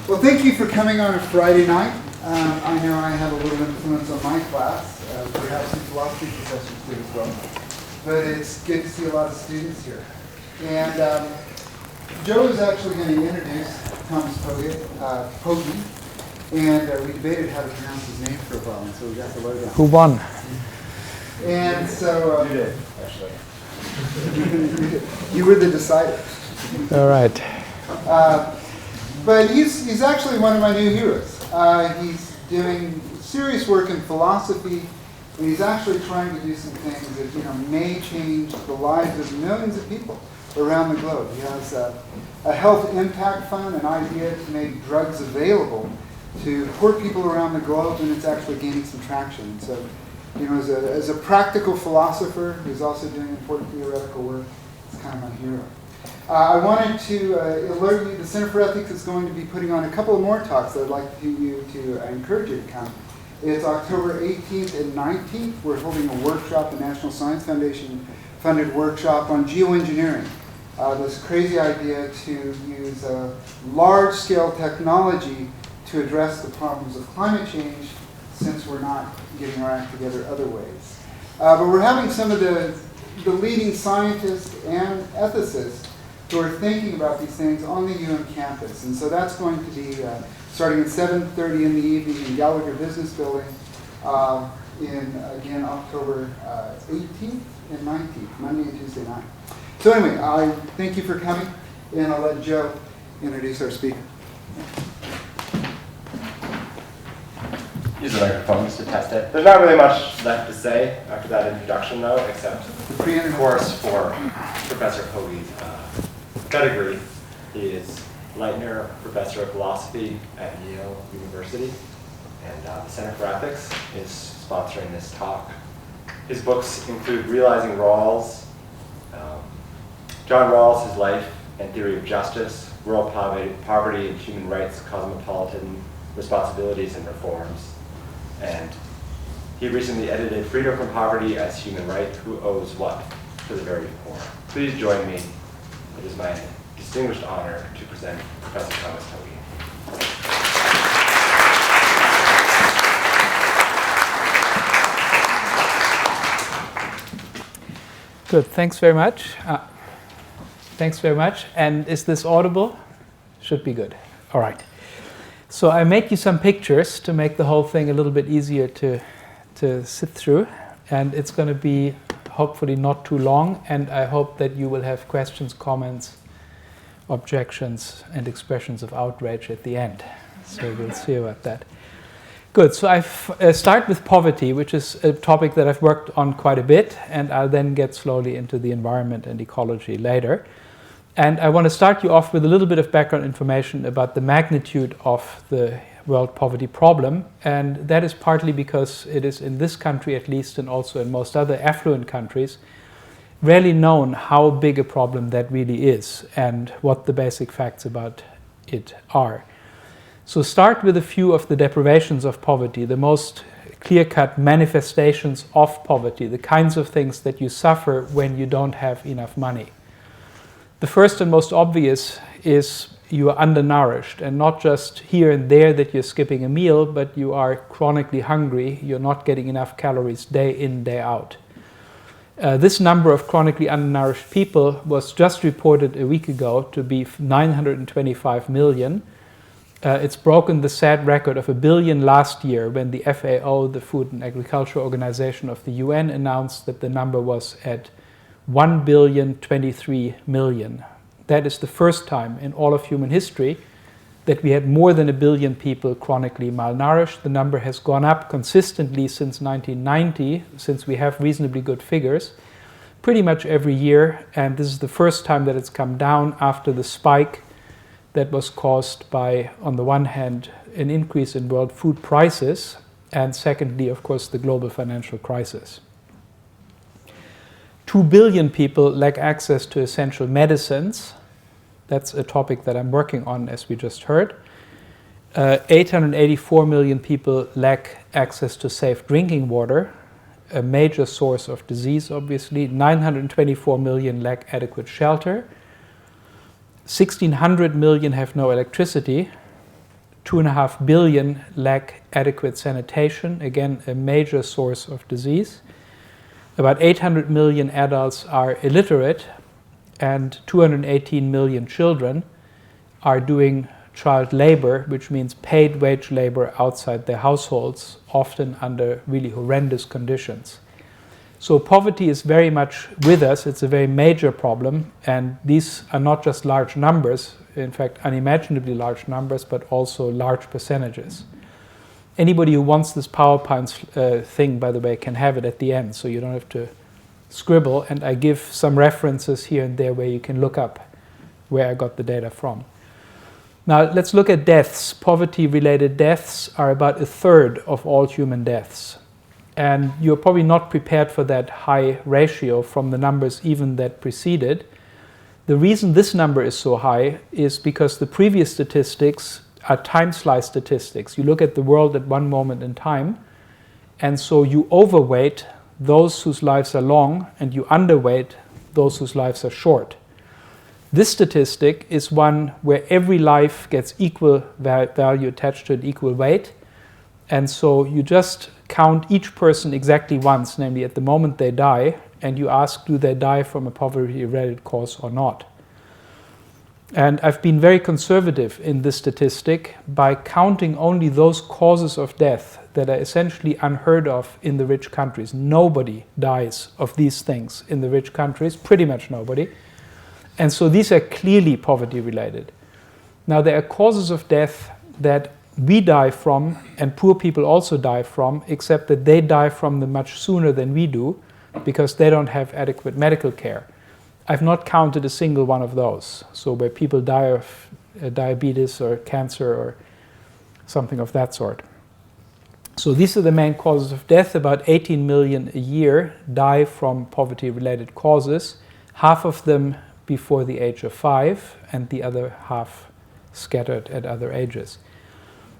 Well, thank you for coming on a Friday night. I know I have a little influence on my class, perhaps some philosophy professors do as well. But it's good to see a lot of students here. And Joe is actually going to introduce Thomas Pogge. And we debated how to pronounce his name for a while, and so we got the lowdown. Who won? And so... you did, actually. You were the decider. All right. But he's actually one of my new heroes. He's doing serious work in philosophy, and he's actually trying to do some things that may change the lives of millions of people around the globe. He has a health impact fund, an idea to make drugs available to poor people around the globe, and it's actually gaining some traction. So, as a practical philosopher who's also doing important theoretical work, he's kind of my hero. I wanted to alert you, the Center for Ethics is going to be putting on a couple of more talks that I'd like you to encourage you to come. It's October 18th and 19th. We're holding a workshop, the National Science Foundation funded workshop on geoengineering. This crazy idea to use large-scale technology to address the problems of climate change, since we're not getting our act together other ways. But we're having some of the leading scientists and ethicists who are thinking about these things on the UM campus. And so that's going to be starting at 7:30 in the evening in Gallagher Business Building in October 18th and 19th, Monday and Tuesday night. So anyway, I thank you for coming, and I'll let Joe introduce our speaker. Use the microphones to test it. There's not really much left to say after that introduction, though, except, of course, for Professor Pogge's pedigree. He is Leitner Professor of Philosophy at Yale University, and the Center for Ethics is sponsoring this talk. His books include Realizing Rawls, John Rawls, His Life and Theory of Justice, World Poverty and Human Rights, Cosmopolitan Responsibilities and Reforms. And he recently edited Freedom from Poverty as Human Right, Who Owes What to the Very Poor. Please join me. It is my distinguished honor to present Professor Thomas Pogge. Good. Thanks very much. Thanks very much. And is this audible? Should be good. All right. So I made you some pictures to make the whole thing a little bit easier to sit through. And it's going to be hopefully not too long. And I hope that you will have questions, comments, objections, and expressions of outrage at the end. So we'll see about that. Good. So I start with poverty, which is a topic that I've worked on quite a bit. And I'll then get slowly into the environment and ecology later. And I want to start you off with a little bit of background information about the magnitude of the world poverty problem. And that is partly because it is in this country, at least, and also in most other affluent countries, rarely known how big a problem that really is and what the basic facts about it are. So start with a few of the deprivations of poverty, the most clear-cut manifestations of poverty, the kinds of things that you suffer when you don't have enough money. The first and most obvious is you are undernourished, and not just here and there that you're skipping a meal, but you are chronically hungry, you're not getting enough calories day in, day out. This number of chronically undernourished people was just reported a week ago to be 925 million. It's broken the sad record of 1 billion last year when the FAO, the Food and Agriculture Organization of the UN, announced that the number was at 1,023,000,000. That is the first time in all of human history that we had more than 1 billion people chronically malnourished. The number has gone up consistently since 1990, since we have reasonably good figures. pretty much every year, and this is the first time that it's come down after the spike that was caused by, on the one hand, an increase in world food prices, and secondly, of course, the global financial crisis. 2 billion people lack access to essential medicines. That's a topic that I'm working on, as we just heard. 884 million people lack access to safe drinking water, a major source of disease, obviously. 924 million lack adequate shelter. 1,600 million have no electricity. 2.5 billion lack adequate sanitation, again, a major source of disease. About 800 million adults are illiterate, and 218 million children are doing child labor, which means paid wage labor outside their households, often under really horrendous conditions. So poverty is very much with us. It's a very major problem, and these are not just large numbers, in fact unimaginably large numbers, but also large percentages. Anybody who wants this PowerPoint thing, by the way, can have it at the end, so you don't have to scribble, and I give some references here and there where you can look up where I got the data from. Now let's look at deaths. Poverty-related deaths are about 1/3 of all human deaths. And you're probably not prepared for that high ratio from the numbers even that preceded. The reason this number is so high is because the previous statistics are time slice statistics. You look at the world at one moment in time, and so you overweight those whose lives are long and you underweight those whose lives are short. This statistic is one where every life gets equal value attached to it, equal weight, and so you just count each person exactly once, namely at the moment they die, and you ask, do they die from a poverty-related cause or not? And I've been very conservative in this statistic by counting only those causes of death that are essentially unheard of in the rich countries. Nobody dies of these things in the rich countries, pretty much nobody. And so these are clearly poverty-related. Now, there are causes of death that we die from and poor people also die from, except that they die from them much sooner than we do because they don't have adequate medical care. I've not counted a single one of those. So where people die of diabetes or cancer or something of that sort. So these are the main causes of death. About 18 million a year die from poverty-related causes, half of them before the age of 5 and the other half scattered at other ages.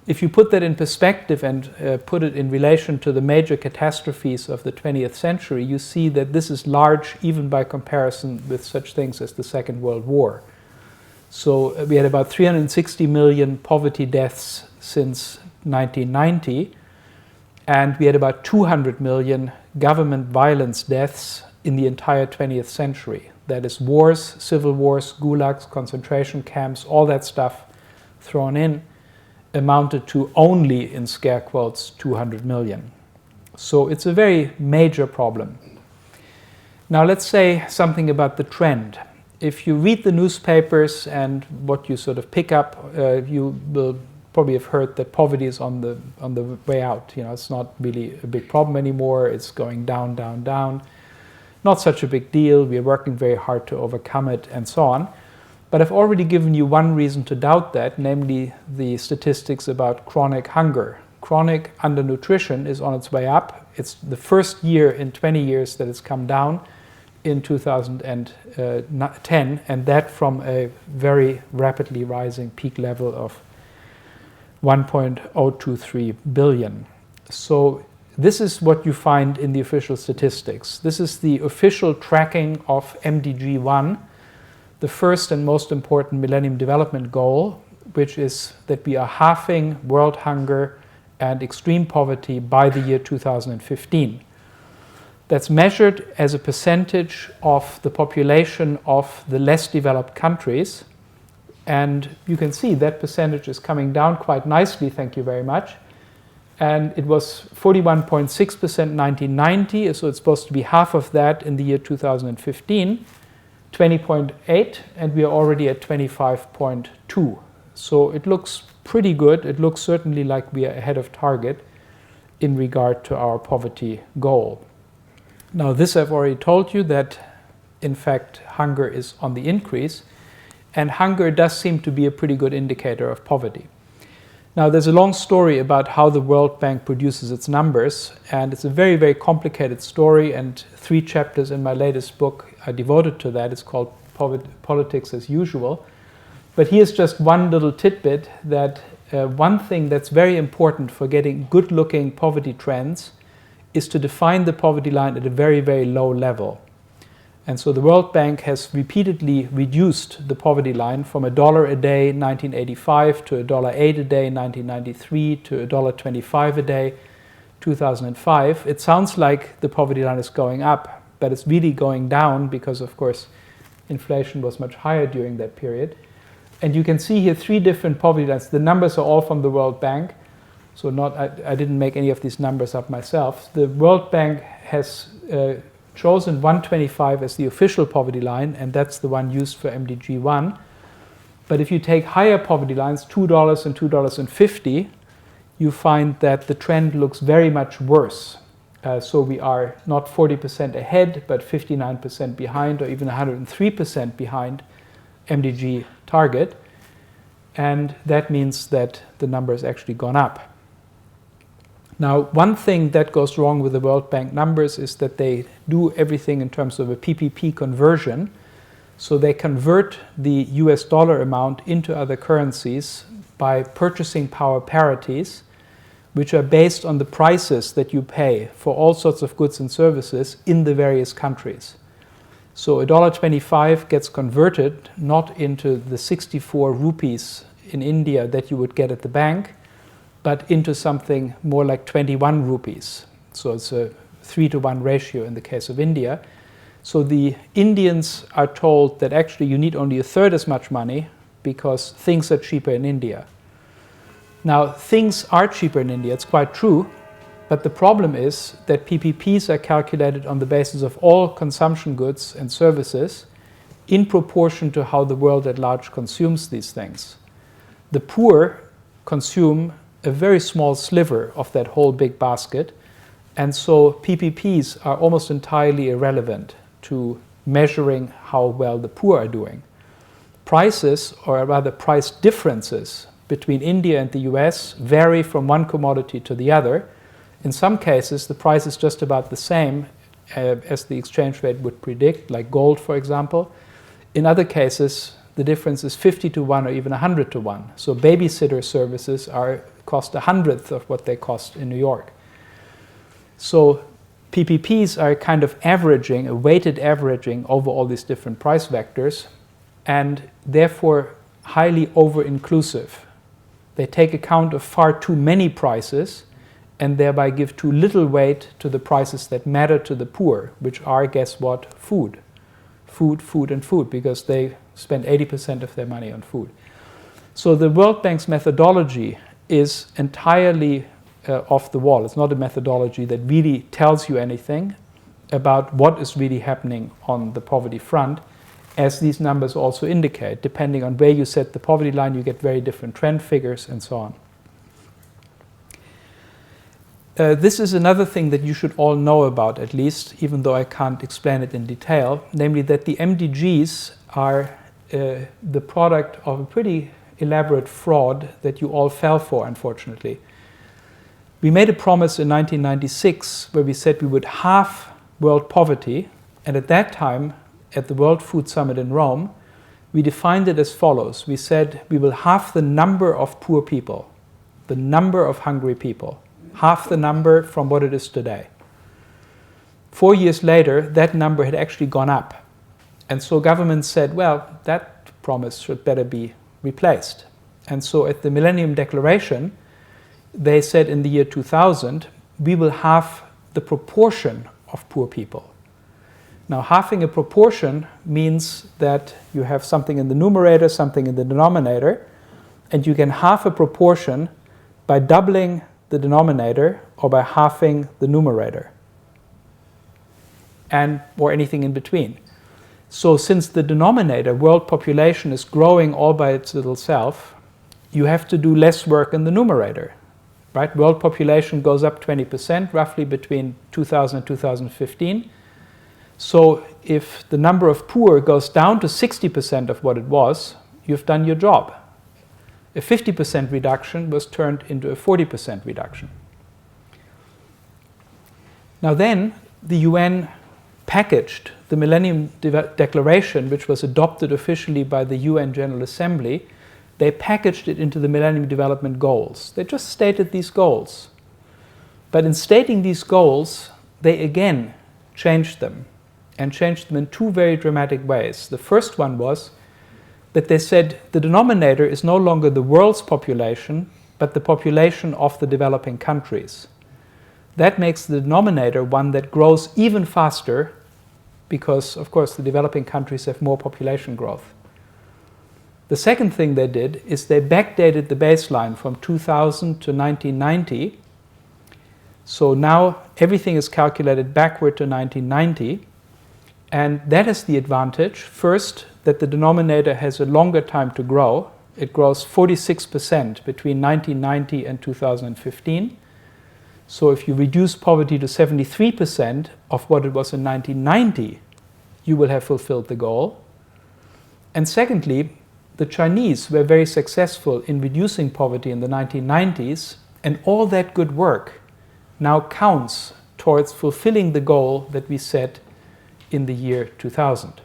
If you put that in perspective and put it in relation to the major catastrophes of the 20th century, you see that this is large even by comparison with such things as the Second World War. So we had about 360 million poverty deaths since 1990, and we had about 200 million government violence deaths in the entire 20th century. That is wars, civil wars, gulags, concentration camps, all that stuff thrown in, amounted to only, in scare quotes, 200 million. So it's a very major problem. Now let's say something about the trend. If you read the newspapers and what you sort of pick up, you will probably have heard that poverty is on the way out. You know, it's not really a big problem anymore. It's going down, down, down. Not such a big deal. We are working very hard to overcome it, and so on. But I've already given you one reason to doubt that, namely the statistics about chronic hunger. Chronic undernutrition is on its way up. It's the first year in 20 years that it's come down in 2010, and that from a very rapidly rising peak level of 1.023 billion. So this is what you find in the official statistics. This is the official tracking of MDG 1, the first and most important Millennium Development Goal, which is that we are halving world hunger and extreme poverty by the year 2015. That's measured as a percentage of the population of the less developed countries. And you can see that percentage is coming down quite nicely, thank you very much. And it was 41.6% in 1990, so it's supposed to be half of that in the year 2015. 20.8, and we are already at 25.2. So it looks pretty good. It looks certainly like we are ahead of target in regard to our poverty goal. Now, this I've already told you that, in fact, hunger is on the increase, and hunger does seem to be a pretty good indicator of poverty. Now, there's a long story about how the World Bank produces its numbers, and it's a very, very complicated story, and 3 chapters in my latest book are devoted to that. It's called Politics as Usual. But here's just one little tidbit that one thing that's very important for getting good-looking poverty trends is to define the poverty line at a very, very low level. And so the World Bank has repeatedly reduced the poverty line from $1 a day in 1985 to $1.08 a day in 1993 to $1.25 a day 2005. It sounds like the poverty line is going up, but it's really going down because, of course, inflation was much higher during that period. And you can see here 3 different poverty lines. The numbers are all from the World Bank, so I didn't make any of these numbers up myself. The World Bank has chosen 125 as the official poverty line, and that's the one used for MDG 1. But if you take higher poverty lines, $2 and $2.50, you find that the trend looks very much worse. So we are not 40% ahead, but 59% behind, or even 103% behind MDG target. And that means that the number has actually gone up. Now, one thing that goes wrong with the World Bank numbers is that they do everything in terms of a PPP conversion. So they convert the US dollar amount into other currencies by purchasing power parities, which are based on the prices that you pay for all sorts of goods and services in the various countries. So $1.25 gets converted not into the 64 rupees in India that you would get at the bank, but into something more like 21 rupees. So it's a 3-to-1 ratio in the case of India. So the Indians are told that actually you need only a third as much money because things are cheaper in India. Now, things are cheaper in India, it's quite true, but the problem is that PPPs are calculated on the basis of all consumption goods and services in proportion to how the world at large consumes these things. The poor consume a very small sliver of that whole big basket, and so PPPs are almost entirely irrelevant to measuring how well the poor are doing. Prices, or rather price differences, between India and the US vary from one commodity to the other. In some cases, the price is just about the same as the exchange rate would predict, like gold, for example. In other cases, the difference is 50-to-1 or even 100-to-1. So babysitter services cost 100th of what they cost in New York. So PPPs are kind of averaging, a weighted averaging over all these different price vectors, and therefore highly over-inclusive. They take account of far too many prices and thereby give too little weight to the prices that matter to the poor, which are, guess what, food. Food, food, and food, because they spend 80% of their money on food. So the World Bank's methodology is entirely off the wall. It's not a methodology that really tells you anything about what is really happening on the poverty front, as these numbers also indicate. Depending on where you set the poverty line, you get very different trend figures and so on. This is another thing that you should all know about, at least, even though I can't explain it in detail, namely that the MDGs are the product of a pretty elaborate fraud that you all fell for, unfortunately. We made a promise in 1996 where we said we would halve world poverty, and at that time, at the World Food Summit in Rome, we defined it as follows. We said we will halve the number of poor people, the number of hungry people, half the number from what it is today. 4 years later, that number had actually gone up. And so governments said, well, that promise should better be replaced. And so at the Millennium Declaration, they said in the year 2000, we will halve the proportion of poor people. Now, halving a proportion means that you have something in the numerator, something in the denominator, and you can halve a proportion by doubling the denominator or by halving the numerator, or anything in between. So since the denominator, world population, is growing all by its little self, you have to do less work in the numerator, right? World population goes up 20% roughly between 2000 and 2015. So if the number of poor goes down to 60% of what it was, you've done your job. A 50% reduction was turned into a 40% reduction. Now then, the UN packaged the Millennium Declaration, which was adopted officially by the UN General Assembly. They packaged it into the Millennium Development Goals. They just stated these goals. But in stating these goals, they again changed them, and changed them in two very dramatic ways. The first one was that they said the denominator is no longer the world's population, but the population of the developing countries. That makes the denominator one that grows even faster because, of course, the developing countries have more population growth. The second thing they did is they backdated the baseline from 2000 to 1990. So now everything is calculated backward to 1990. And that has the advantage, first, that the denominator has a longer time to grow. It grows 46% between 1990 and 2015. So if you reduce poverty to 73% of what it was in 1990, you will have fulfilled the goal. And secondly, the Chinese were very successful in reducing poverty in the 1990s, and all that good work now counts towards fulfilling the goal that we set in the year 2000.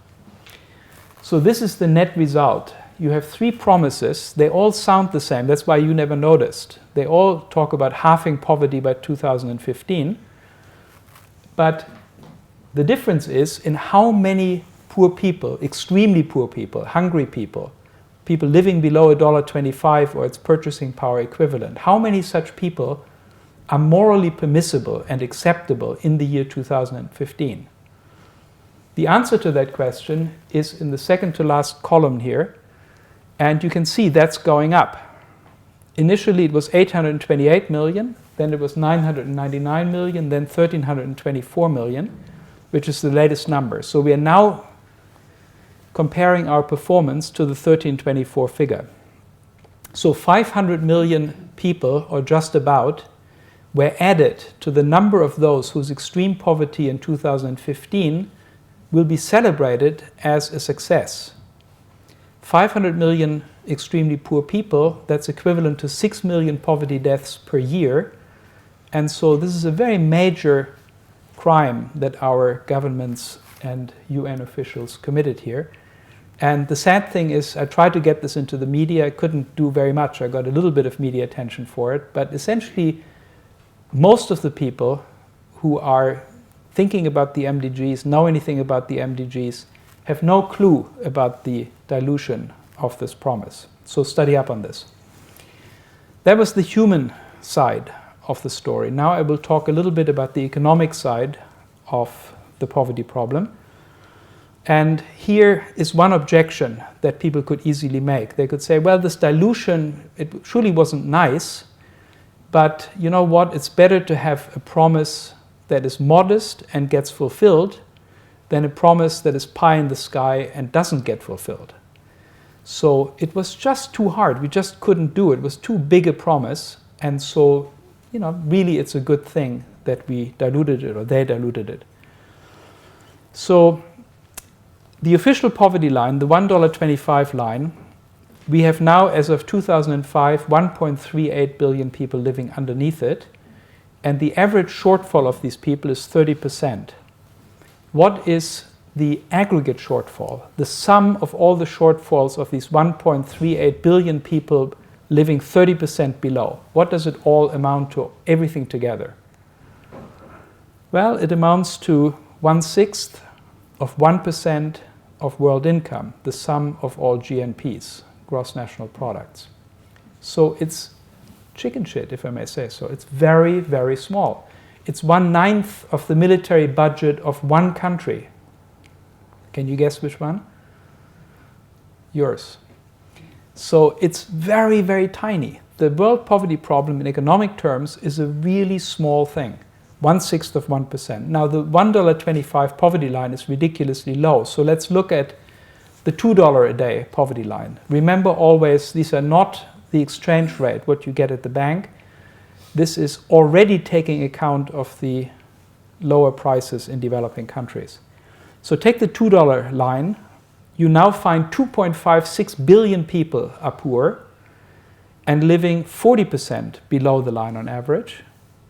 So this is the net result. You have three promises. They all sound the same. That's why you never noticed. They all talk about halving poverty by 2015. But the difference is in how many poor people, extremely poor people, hungry people, people living below $1.25 or its purchasing power equivalent, how many such people are morally permissible and acceptable in the year 2015? The answer to that question is in the second to last column here, and you can see that's going up. Initially it was 828 million, then it was 999 million, then 1324 million, which is the latest number. So we are now comparing our performance to the 1324 figure. So 500 million people, or just about, were added to the number of those whose extreme poverty in 2015 will be celebrated as a success. 500 million extremely poor people, that's equivalent to 6 million poverty deaths per year. And so this is a very major crime that our governments and UN officials committed here. And the sad thing is, I tried to get this into the media. I couldn't do very much. I got a little bit of media attention for it. But essentially, most of the people who are thinking about the MDGs, know anything about the MDGs, have no clue about the dilution of this promise. So study up on this. That was the human side of the story. Now I will talk a little bit about the economic side of the poverty problem. And here is one objection that people could easily make. They could say, well, this dilution, it surely wasn't nice, but you know what? It's better to have a promise that is modest and gets fulfilled than a promise that is pie in the sky and doesn't get fulfilled. So it was just too hard. We just couldn't do it. It was too big a promise. And so, really it's a good thing that we diluted it, or they diluted it. So the official poverty line, the $1.25 line, we have now, as of 2005, 1.38 billion people living underneath it. And the average shortfall of these people is 30%. What is the aggregate shortfall? The sum of all the shortfalls of these 1.38 billion people living 30% below. What does it all amount to, everything together? Well, it amounts to 1/6 of 1% of world income, the sum of all GNPs, gross national products. So it's chicken shit, if I may say so. It's very, very small. It's 1/9 of the military budget of one country. Can you guess which one? Yours. So it's very, very tiny. The world poverty problem in economic terms is a really small thing, 1/6 of 1%. Now the $1.25 poverty line is ridiculously low. So let's look at the $2 a day poverty line. Remember always, these are not the exchange rate, what you get at the bank. This is already taking account of the lower prices in developing countries. So take the $2 line. You now find 2.56 billion people are poor and living 40% below the line on average.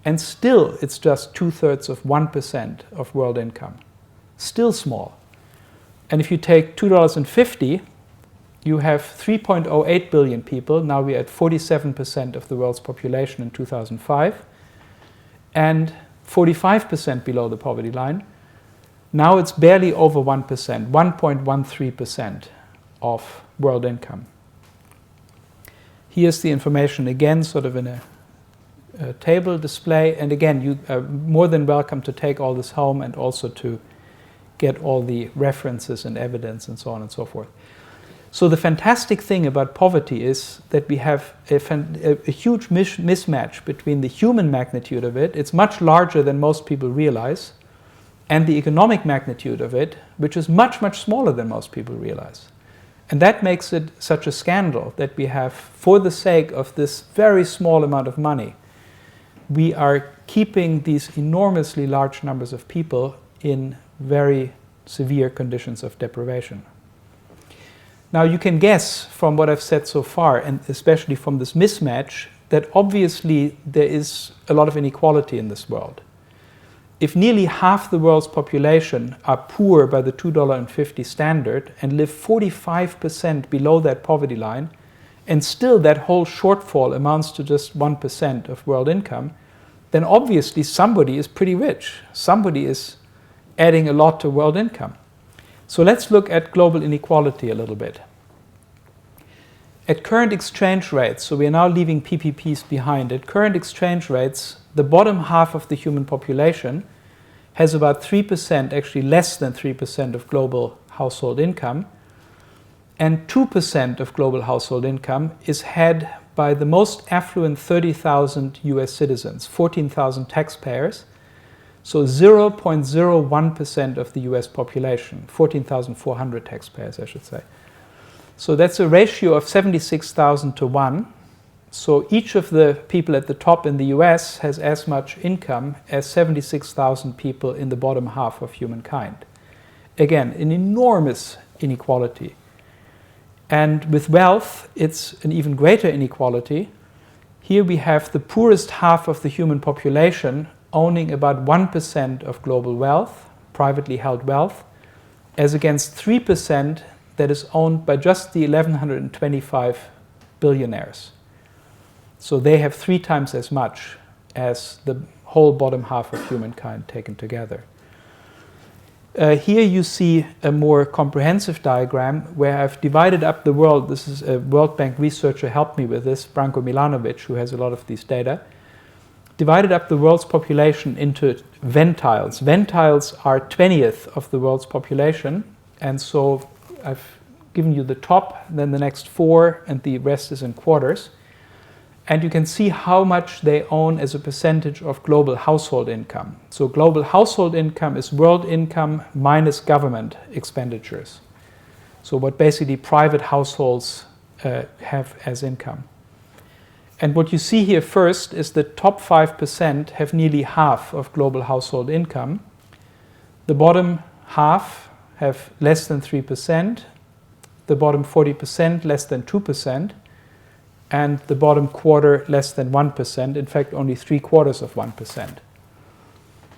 And still, it's just 2/3 of 1% of world income. Still small. And if you take $2.50, you have 3.08 billion people. Now we're at 47% of the world's population in 2005. And 45% below the poverty line. Now it's barely over 1%, 1.13% of world income. Here's the information again, sort of in a table display. And again, you are more than welcome to take all this home and also to get all the references and evidence and so on and so forth. So the fantastic thing about poverty is that we have a huge mismatch between the human magnitude of it, it's much larger than most people realize, and the economic magnitude of it, which is much, much smaller than most people realize. And that makes it such a scandal that we have, for the sake of this very small amount of money, we are keeping these enormously large numbers of people in very severe conditions of deprivation. Now you can guess from what I've said so far, and especially from this mismatch, that obviously there is a lot of inequality in this world. If nearly half the world's population are poor by the $2.50 standard and live 45% below that poverty line, and still that whole shortfall amounts to just 1% of world income, then obviously somebody is pretty rich. Somebody is adding a lot to world income. So let's look at global inequality a little bit. At current exchange rates, so we are now leaving PPPs behind, at current exchange rates, the bottom half of the human population has about 3%, actually less than 3% of global household income, and 2% of global household income is had by the most affluent 30,000 US citizens, 14,000 taxpayers, so 0.01% of the US population, 14,400 taxpayers, I should say. So that's a ratio of 76,000 to 1. So each of the people at the top in the US has as much income as 76,000 people in the bottom half of humankind. Again, an enormous inequality. And with wealth, it's an even greater inequality. Here we have the poorest half of the human population owning about 1% of global wealth, privately held wealth, as against 3% that is owned by just the 1,125 billionaires. So they have 3 times as much as the whole bottom half of humankind taken together. Here you see a more comprehensive diagram where I've divided up the world. This is a World Bank researcher helped me with this, Branko Milanovic, who has a lot of these data. Divided up the world's population into ventiles. Ventiles are 20th of the world's population, and so I've given you the top, then the next 4, and the rest is in quarters. And you can see how much they own as a percentage of global household income. So global household income is world income minus government expenditures. So what basically private households have as income. And what you see here first is the top 5% have nearly half of global household income. The bottom half have less than 3%. The bottom 40% less than 2%. And the bottom quarter less than 1%, in fact only 3/4 of 1%.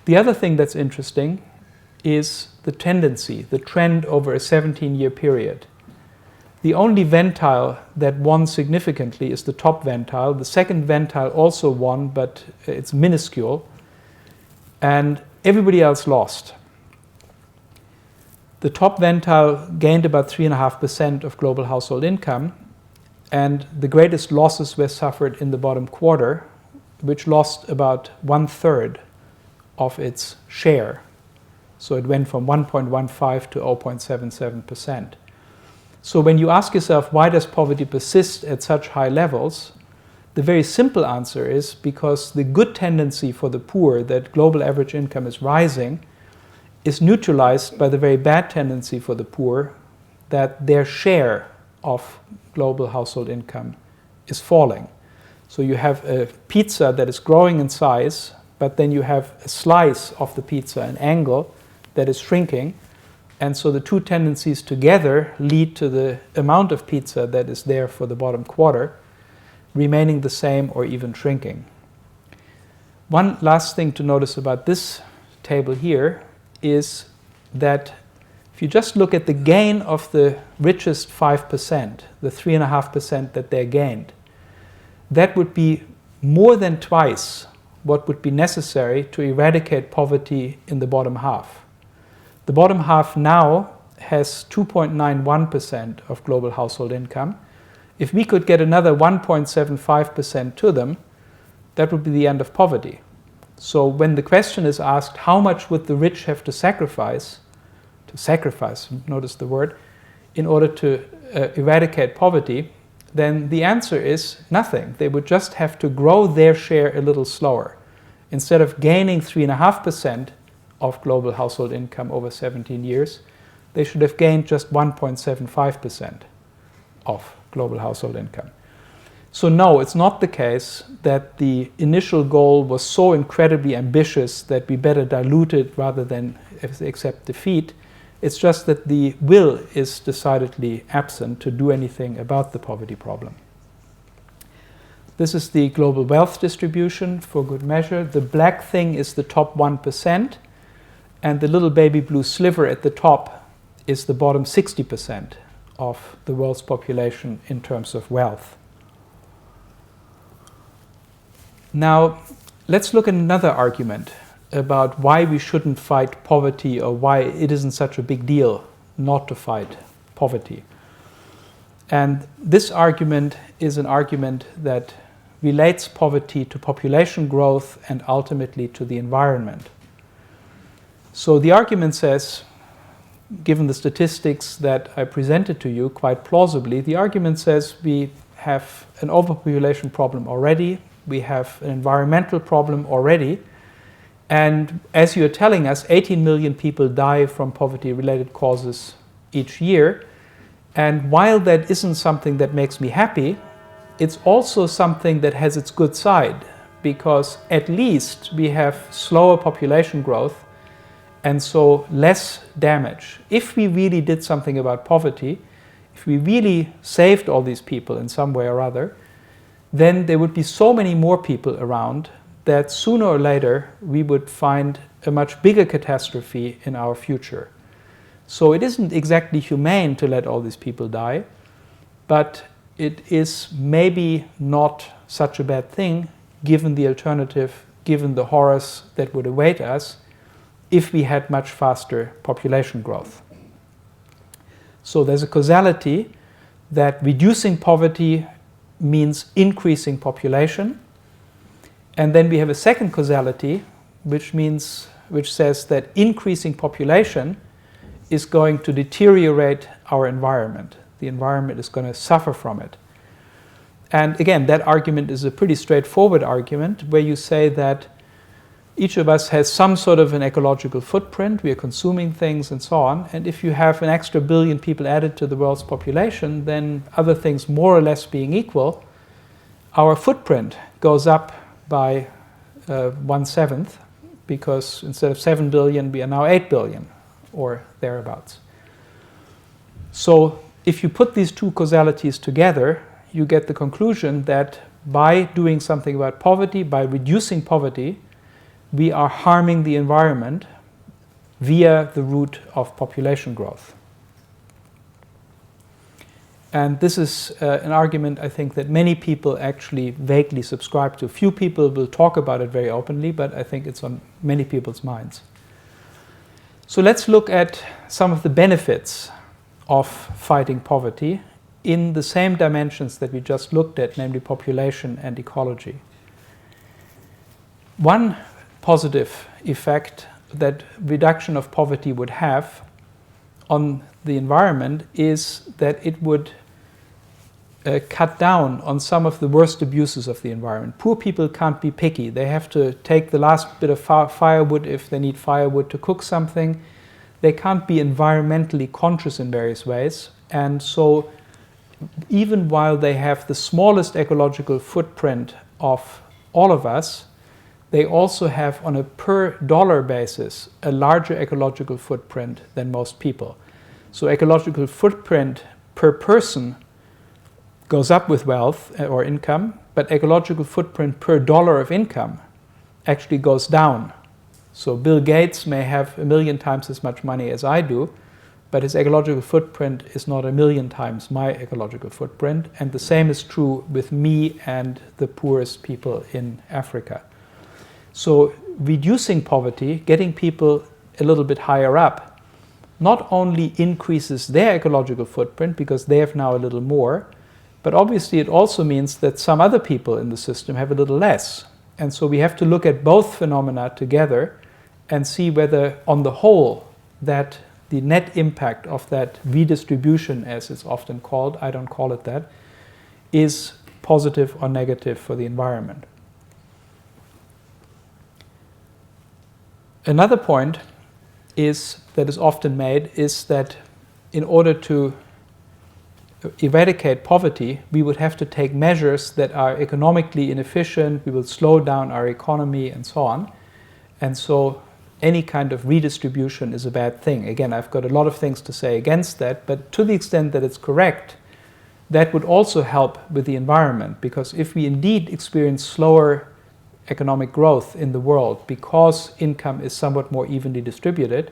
The other thing that's interesting is the tendency, the trend over a 17-year period. The only ventile that won significantly is the top ventile. The second ventile also won, but it's minuscule. And everybody else lost. The top ventile gained about 3.5% of global household income. And the greatest losses were suffered in the bottom quarter, which lost about 1/3 of its share. So it went from 1.15 to 0.77%. So when you ask yourself, why does poverty persist at such high levels? The very simple answer is because the good tendency for the poor, that global average income is rising, is neutralized by the very bad tendency for the poor, that their share of global household income is falling. So you have a pizza that is growing in size, but then you have a slice of the pizza, an angle, that is shrinking. And so the two tendencies together lead to the amount of pizza that is there for the bottom quarter remaining the same or even shrinking. One last thing to notice about this table here is that if you just look at the gain of the richest 5%, the 3.5% that they gained, that would be more than twice what would be necessary to eradicate poverty in the bottom half. The bottom half now has 2.91% of global household income. If we could get another 1.75% to them, that would be the end of poverty. So when the question is asked, how much would the rich have to sacrifice, notice the word, in order to eradicate poverty, then the answer is nothing. They would just have to grow their share a little slower. Instead of gaining 3.5% of global household income over 17 years, they should have gained just 1.75% of global household income. So no, it's not the case that the initial goal was so incredibly ambitious that we better dilute it rather than accept defeat. It's just that the will is decidedly absent to do anything about the poverty problem. This is the global wealth distribution for good measure. The black thing is the top 1%, and the little baby blue sliver at the top is the bottom 60% of the world's population in terms of wealth. Now, let's look at another argument about why we shouldn't fight poverty or why it isn't such a big deal not to fight poverty. And this argument is an argument that relates poverty to population growth and ultimately to the environment. So the argument says, given the statistics that I presented to you quite plausibly, the argument says we have an overpopulation problem already, we have an environmental problem already, and as you're telling us, 18 million people die from poverty-related causes each year. And while that isn't something that makes me happy, it's also something that has its good side, because at least we have slower population growth and so less damage. If we really did something about poverty, if we really saved all these people in some way or other, then there would be so many more people around that sooner or later we would find a much bigger catastrophe in our future. So it isn't exactly humane to let all these people die, but it is maybe not such a bad thing given the alternative, given the horrors that would await us if we had much faster population growth. So there's a causality that reducing poverty means increasing population. And then we have a second causality, which says that increasing population is going to deteriorate our environment. The environment is going to suffer from it. And again, that argument is a pretty straightforward argument where you say that each of us has some sort of an ecological footprint, we are consuming things and so on, and if you have an extra billion people added to the world's population, then other things more or less being equal, our footprint goes up by 1/7, because instead of 7 billion, we are now 8 billion, or thereabouts. So if you put these two causalities together, you get the conclusion that by doing something about poverty, by reducing poverty, we are harming the environment via the route of population growth. And this is an argument, I think, that many people actually vaguely subscribe to. Few people will talk about it very openly, but I think it's on many people's minds. So let's look at some of the benefits of fighting poverty in the same dimensions that we just looked at, namely population and ecology. One positive effect that reduction of poverty would have on the environment is that it would cut down on some of the worst abuses of the environment. Poor people can't be picky. They have to take the last bit of firewood if they need firewood to cook something. They can't be environmentally conscious in various ways. And so even while they have the smallest ecological footprint of all of us, they also have, on a per dollar basis, a larger ecological footprint than most people. So ecological footprint per person goes up with wealth or income, but ecological footprint per dollar of income actually goes down. So Bill Gates may have 1 million times as much money as I do, but his ecological footprint is not 1 million times my ecological footprint, and the same is true with me and the poorest people in Africa. So reducing poverty, getting people a little bit higher up, not only increases their ecological footprint because they have now a little more, but obviously it also means that some other people in the system have a little less. And so we have to look at both phenomena together and see whether, on the whole, that the net impact of that redistribution, as it's often called, I don't call it that, is positive or negative for the environment. Another point that is often made is that in order to eradicate poverty, we would have to take measures that are economically inefficient, we will slow down our economy and so on. And so any kind of redistribution is a bad thing. Again, I've got a lot of things to say against that, but to the extent that it's correct, that would also help with the environment, because if we indeed experience slower economic growth in the world because income is somewhat more evenly distributed,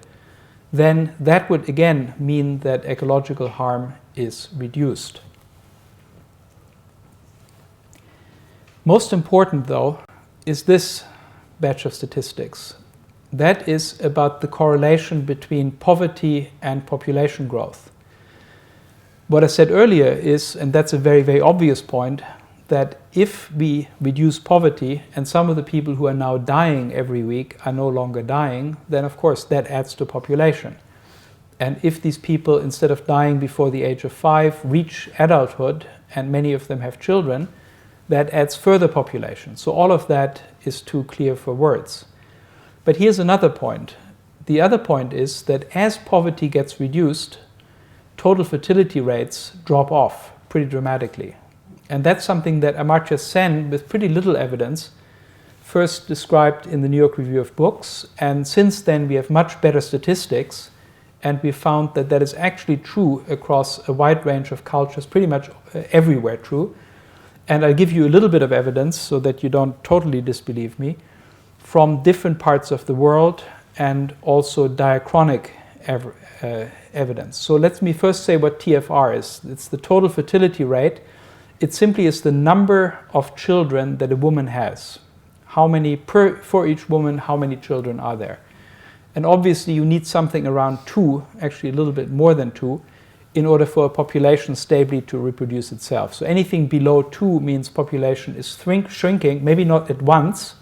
then that would again mean that ecological harm is reduced. Most important, though, is this batch of statistics. That is about the correlation between poverty and population growth. What I said earlier is, and that's a very, very obvious point, that if we reduce poverty and some of the people who are now dying every week are no longer dying, then of course that adds to population. And if these people, instead of dying before the age of 5, reach adulthood, and many of them have children, that adds further population. So all of that is too clear for words. But here's another point. The other point is that as poverty gets reduced, total fertility rates drop off pretty dramatically. And that's something that Amartya Sen, with pretty little evidence, first described in the New York Review of Books. And since then, we have much better statistics. And we found that that is actually true across a wide range of cultures, pretty much everywhere true. And I'll give you a little bit of evidence so that you don't totally disbelieve me, from different parts of the world and also diachronic evidence. So let me first say what TFR is. It's the total fertility rate. It simply is the number of children that a woman has. How many for each woman, how many children are there? And obviously you need something around 2, actually a little bit more than 2, in order for a population stably to reproduce itself. So anything below 2 means population is shrinking, maybe not at once,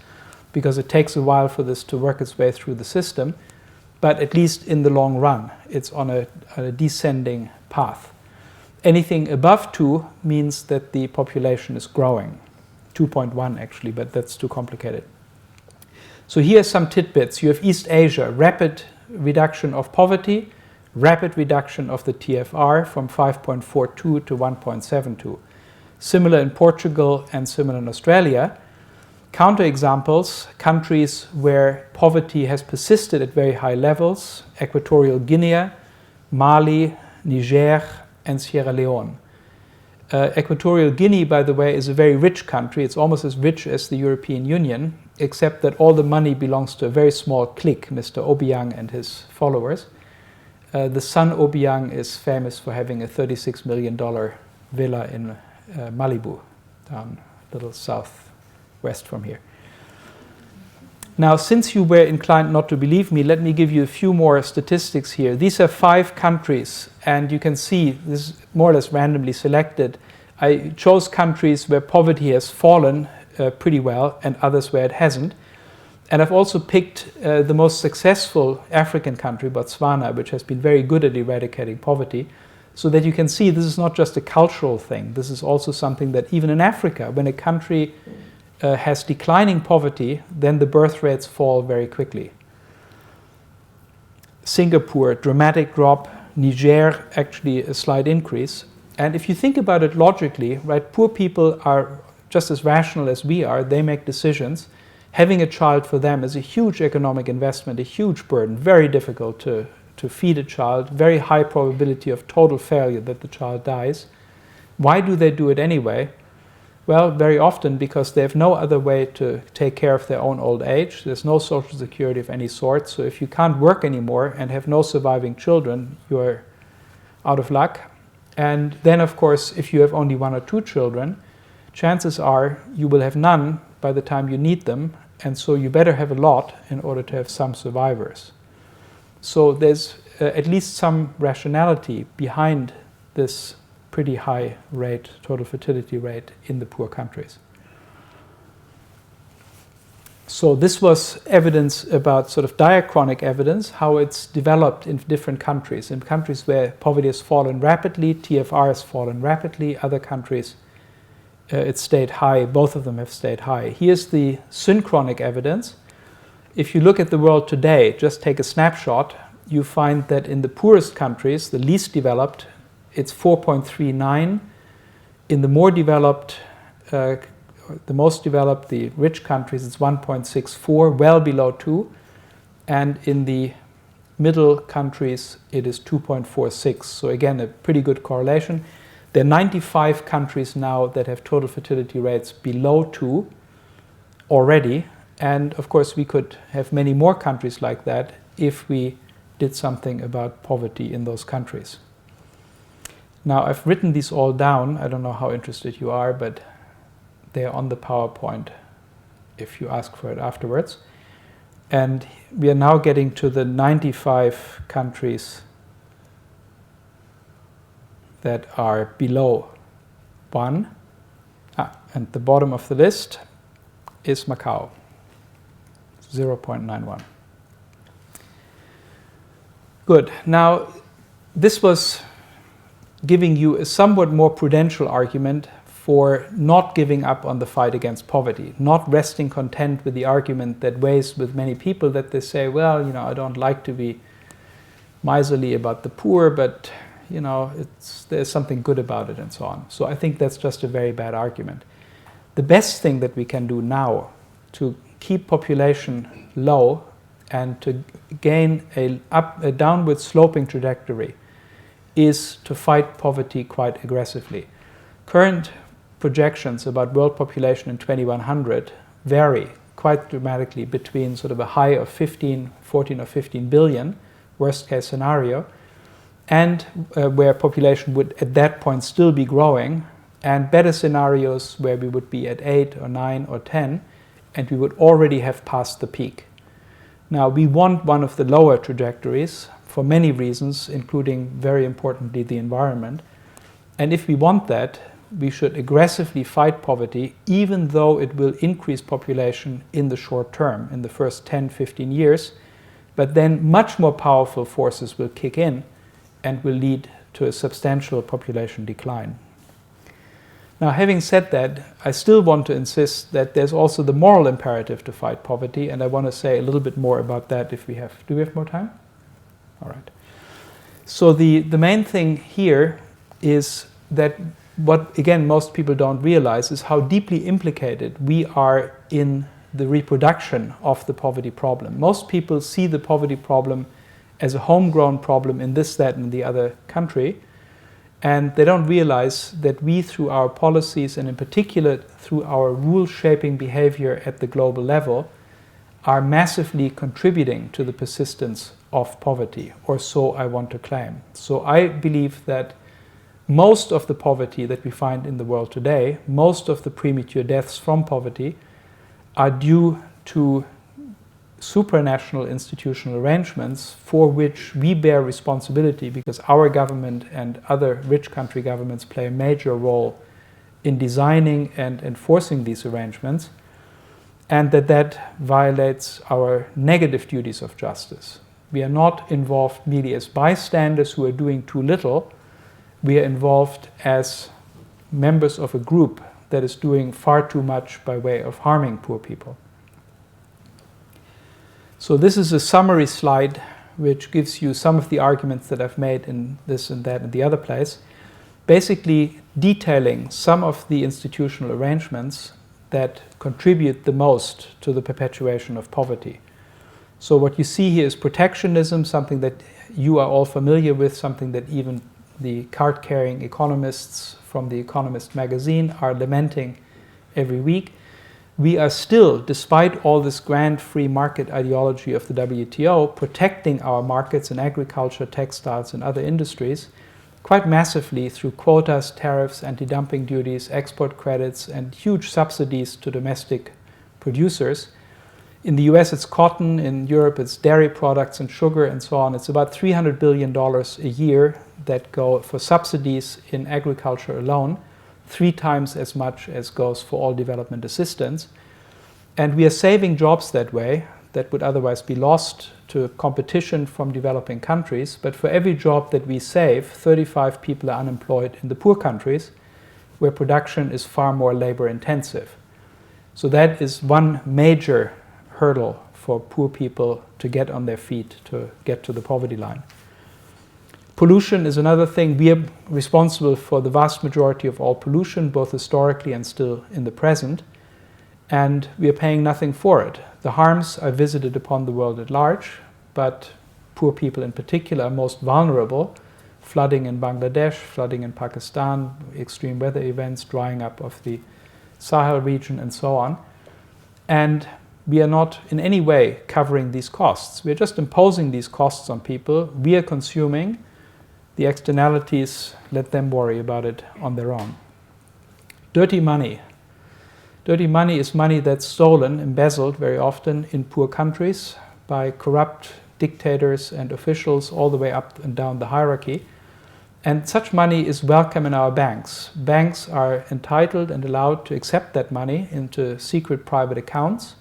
because it takes a while for this to work its way through the system, but at least in the long run, it's on a descending path. Anything above 2 means that the population is growing. 2.1 actually, but that's too complicated. So here are some tidbits. You have East Asia, rapid reduction of poverty, rapid reduction of the TFR from 5.42 to 1.72. Similar in Portugal and similar in Australia. Counterexamples, countries where poverty has persisted at very high levels: Equatorial Guinea, Mali, Niger, and Sierra Leone. Equatorial Guinea, by the way, is a very rich country. It's almost as rich as the European Union, except that all the money belongs to a very small clique, Mr. Obiang and his followers. The son Obiang is famous for having a $36 million villa in Malibu, down a little southwest from here. Now, since you were inclined not to believe me, let me give you a few more statistics here. These are 5 countries, and you can see this is more or less randomly selected. I chose countries where poverty has fallen pretty well and others where it hasn't. And I've also picked the most successful African country, Botswana, which has been very good at eradicating poverty, so that you can see this is not just a cultural thing. This is also something that even in Africa, when a country has declining poverty, then the birth rates fall very quickly. Singapore, dramatic drop. Niger, actually a slight increase. And if you think about it logically, right, poor people are just as rational as we are. They make decisions. having a child for them is a huge economic investment, a huge burden, very difficult to feed a child, very high probability of total failure that the child dies. Why do they do it anyway? Well, very often because they have no other way to take care of their own old age. There's no social security of any sort. So if you can't work anymore and have no surviving children, you're out of luck. And then, of course, if you have only 1 or 2 children, chances are you will have none by the time you need them. And so you better have a lot in order to have some survivors. So there's at least some rationality behind this pretty high rate, total fertility rate in the poor countries. So this was evidence about sort of diachronic evidence, how it's developed in different countries. In countries where poverty has fallen rapidly, TFR has fallen rapidly. Other countries, it stayed high. Both of them have stayed high. Here's the synchronic evidence. If you look at the world today, just take a snapshot, you find that in the poorest countries, the least developed, it's 4.39. In the more developed, the most developed, the rich countries, it's 1.64, well below 2. And in the middle countries, it is 2.46. So again, a pretty good correlation. There are 95 countries now that have total fertility rates below 2 already. And of course, we could have many more countries like that if we did something about poverty in those countries. Now, I've written these all down. I don't know how interested you are, but they're on the PowerPoint if you ask for it afterwards. And we are now getting to the 95 countries that are below 1. And the bottom of the list is Macau, 0.91. Good. Now, this was giving you a somewhat more prudential argument for not giving up on the fight against poverty, not resting content with the argument that weighs with many people, that they say, well, I don't like to be miserly about the poor, but there's something good about it and so on. So I think that's just a very bad argument. The best thing that we can do now to keep population low and to gain a downward sloping trajectory is to fight poverty quite aggressively. Current projections about world population in 2100 vary quite dramatically between sort of a high of 14 or 15 billion, worst case scenario, and where population would at that point still be growing, and better scenarios where we would be at 8 or 9 or 10, and we would already have passed the peak. Now, we want one of the lower trajectories for many reasons, including, very importantly, the environment. And if we want that, we should aggressively fight poverty, even though it will increase population in the short term, in the first 10, 15 years. But then much more powerful forces will kick in and will lead to a substantial population decline. Now, having said that, I still want to insist that there's also the moral imperative to fight poverty, and I want to say a little bit more about that if we have. Do we have more time? All right. So the main thing here is that what, again, most people don't realize is how deeply implicated we are in the reproduction of the poverty problem. Most people see the poverty problem as a homegrown problem in this, that, and the other country. And they don't realize that we, through our policies, and in particular through our rule-shaping behavior at the global level, are massively contributing to the persistence of poverty, or so I want to claim. So I believe that most of the poverty that we find in the world today, most of the premature deaths from poverty, are due to supranational institutional arrangements for which we bear responsibility, because our government and other rich country governments play a major role in designing and enforcing these arrangements, and that violates our negative duties of justice. We are not involved merely as bystanders who are doing too little. We are involved as members of a group that is doing far too much by way of harming poor people. So this is a summary slide which gives you some of the arguments that I've made in this and that and the other place, basically detailing some of the institutional arrangements that contribute the most to the perpetuation of poverty. So what you see here is protectionism, something that you are all familiar with, something that even the card-carrying economists from The Economist magazine are lamenting every week. We are still, despite all this grand free market ideology of the WTO, protecting our markets in agriculture, textiles, and other industries quite massively through quotas, tariffs, anti-dumping duties, export credits, and huge subsidies to domestic producers. In the US, it's cotton. In Europe, it's dairy products and sugar and so on. It's about $300 billion a year that go for subsidies in agriculture alone, 3 times as much as goes for all development assistance. And we are saving jobs that way that would otherwise be lost to competition from developing countries. But for every job that we save, 35 people are unemployed in the poor countries, where production is far more labor intensive. So that is one major hurdle for poor people to get on their feet, to get to the poverty line. Pollution is another thing. We are responsible for the vast majority of all pollution, both historically and still in the present, and we are paying nothing for it. The harms are visited upon the world at large, but poor people in particular are most vulnerable. Flooding in Bangladesh, flooding in Pakistan, extreme weather events, drying up of the Sahel region, and so on. And we are not in any way covering these costs. We are just imposing these costs on people. We are consuming. The externalities, let them worry about it on their own. Dirty money. Dirty money is money that's stolen, embezzled very often in poor countries by corrupt dictators and officials all the way up and down the hierarchy. And such money is welcome in our banks. Banks are entitled and allowed to accept that money into secret private accounts.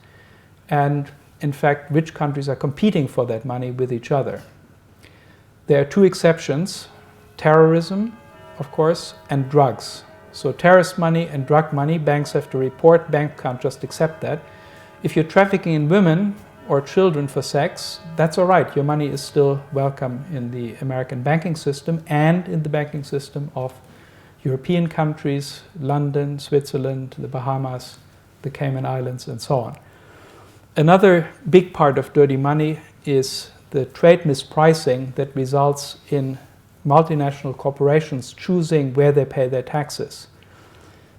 And in fact, rich countries are competing for that money with each other. There are 2 exceptions: terrorism, of course, and drugs. So terrorist money and drug money, banks have to report. Banks can't just accept that. If you're trafficking in women or children for sex, that's all right. Your money is still welcome in the American banking system and in the banking system of European countries, London, Switzerland, the Bahamas, the Cayman Islands, and so on. Another big part of dirty money is the trade mispricing that results in multinational corporations choosing where they pay their taxes.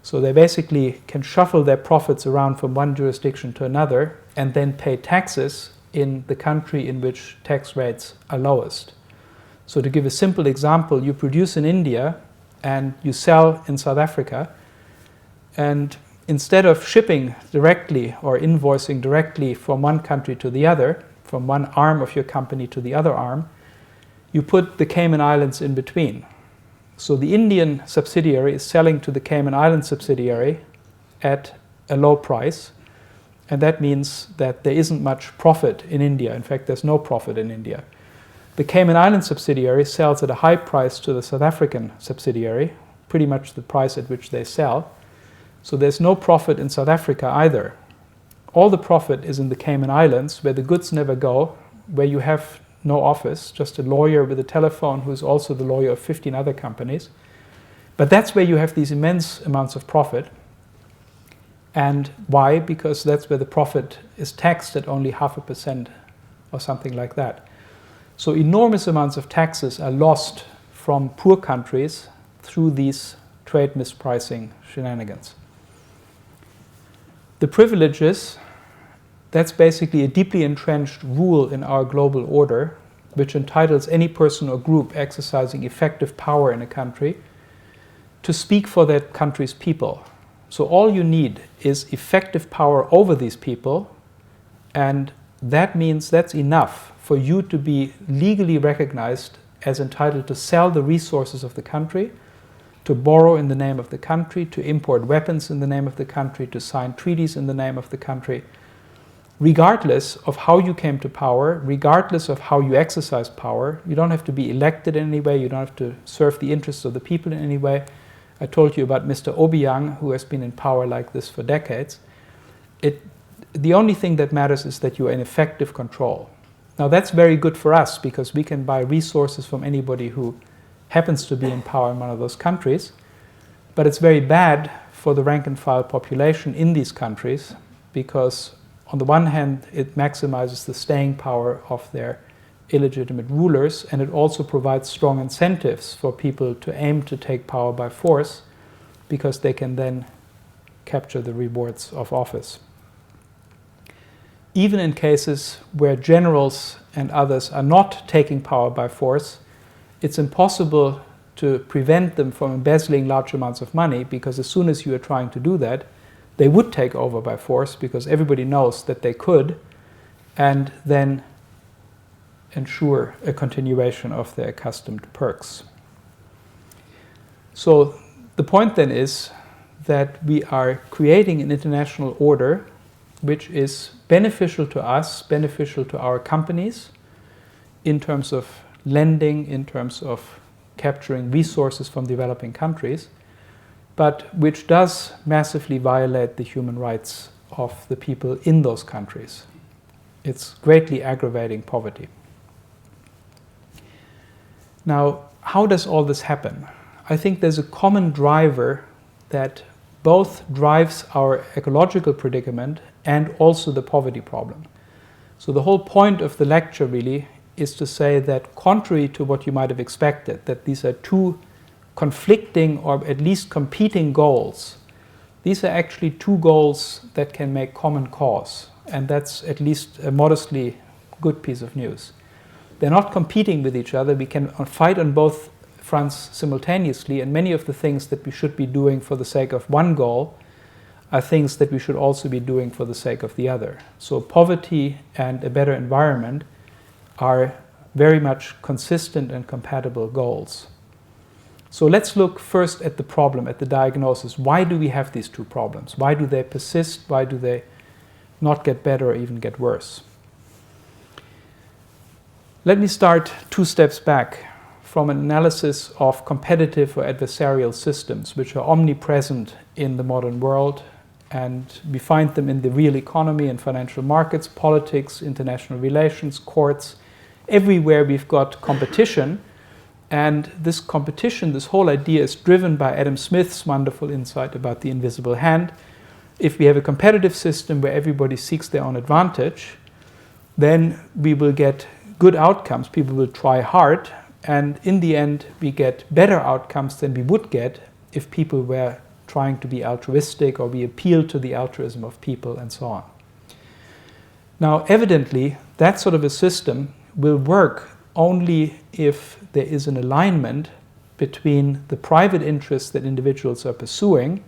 So they basically can shuffle their profits around from one jurisdiction to another and then pay taxes in the country in which tax rates are lowest. So to give a simple example, you produce in India and you sell in South Africa, and instead of shipping directly or invoicing directly from one country to the other, from one arm of your company to the other arm, you put the Cayman Islands in between. So the Indian subsidiary is selling to the Cayman Island subsidiary at a low price, and that means that there isn't much profit in India. In fact, there's no profit in India. The Cayman Island subsidiary sells at a high price to the South African subsidiary, pretty much the price at which they sell. So there's no profit in South Africa either. All the profit is in the Cayman Islands, where the goods never go, where you have no office, just a lawyer with a telephone who's also the lawyer of 15 other companies. But that's where you have these immense amounts of profit. And why? Because that's where the profit is taxed at only 0.5% or something like that. So enormous amounts of taxes are lost from poor countries through these trade mispricing shenanigans. The privileges, that's basically a deeply entrenched rule in our global order, which entitles any person or group exercising effective power in a country to speak for that country's people. So all you need is effective power over these people, and that means that's enough for you to be legally recognized as entitled to sell the resources of the country, to borrow in the name of the country, to import weapons in the name of the country, to sign treaties in the name of the country, regardless of how you came to power, regardless of how you exercise power. You don't have to be elected in any way, you don't have to serve the interests of the people in any way. I told you about Mr. Obiang, who has been in power like this for decades. The only thing that matters is that you are in effective control. Now that's very good for us because we can buy resources from anybody who happens to be in power in one of those countries, but it's very bad for the rank and file population in these countries, because on the one hand it maximizes the staying power of their illegitimate rulers, and it also provides strong incentives for people to aim to take power by force, because they can then capture the rewards of office. Even in cases where generals and others are not taking power by force, it's impossible to prevent them from embezzling large amounts of money, because as soon as you are trying to do that, they would take over by force, because everybody knows that they could, and then ensure a continuation of their accustomed perks. So the point then is that we are creating an international order which is beneficial to us, beneficial to our companies, in terms of lending, in terms of capturing resources from developing countries, but which does massively violate the human rights of the people in those countries. It's greatly aggravating poverty. Now, how does all this happen? I think there's a common driver that both drives our ecological predicament and also the poverty problem. So the whole point of the lecture really is to say that, contrary to what you might have expected, that these are two conflicting or at least competing goals, these are actually two goals that can make common cause, and that's at least a modestly good piece of news. They're not competing with each other. We can fight on both fronts simultaneously, and many of the things that we should be doing for the sake of one goal are things that we should also be doing for the sake of the other. So poverty and a better environment are very much consistent and compatible goals. So let's look first at the problem, at the diagnosis. Why do we have these two problems? Why do they persist? Why do they not get better or even get worse? Let me start 2 steps back from an analysis of competitive or adversarial systems, which are omnipresent in the modern world, and we find them in the real economy and financial markets, politics, international relations, courts. Everywhere we've got competition, and this competition, this whole idea, is driven by Adam Smith's wonderful insight about the invisible hand. If we have a competitive system where everybody seeks their own advantage, then we will get good outcomes. People will try hard, and in the end we get better outcomes than we would get if people were trying to be altruistic, or we appeal to the altruism of people, and so on. Now, evidently, that sort of a system will work only if there is an alignment between the private interests that individuals are pursuing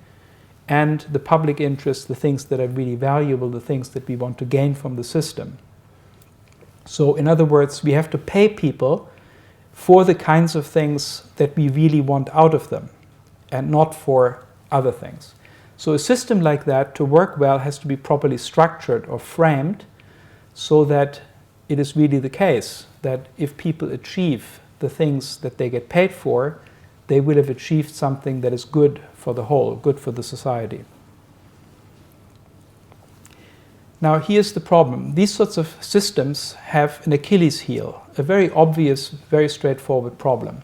and the public interests, the things that are really valuable, the things that we want to gain from the system. So, in other words, we have to pay people for the kinds of things that we really want out of them, and not for other things. So a system like that, to work well, has to be properly structured or framed so that it is really the case that if people achieve the things that they get paid for, they will have achieved something that is good for the whole, good for the society. Now, here's the problem. These sorts of systems have an Achilles heel, a very obvious, very straightforward problem.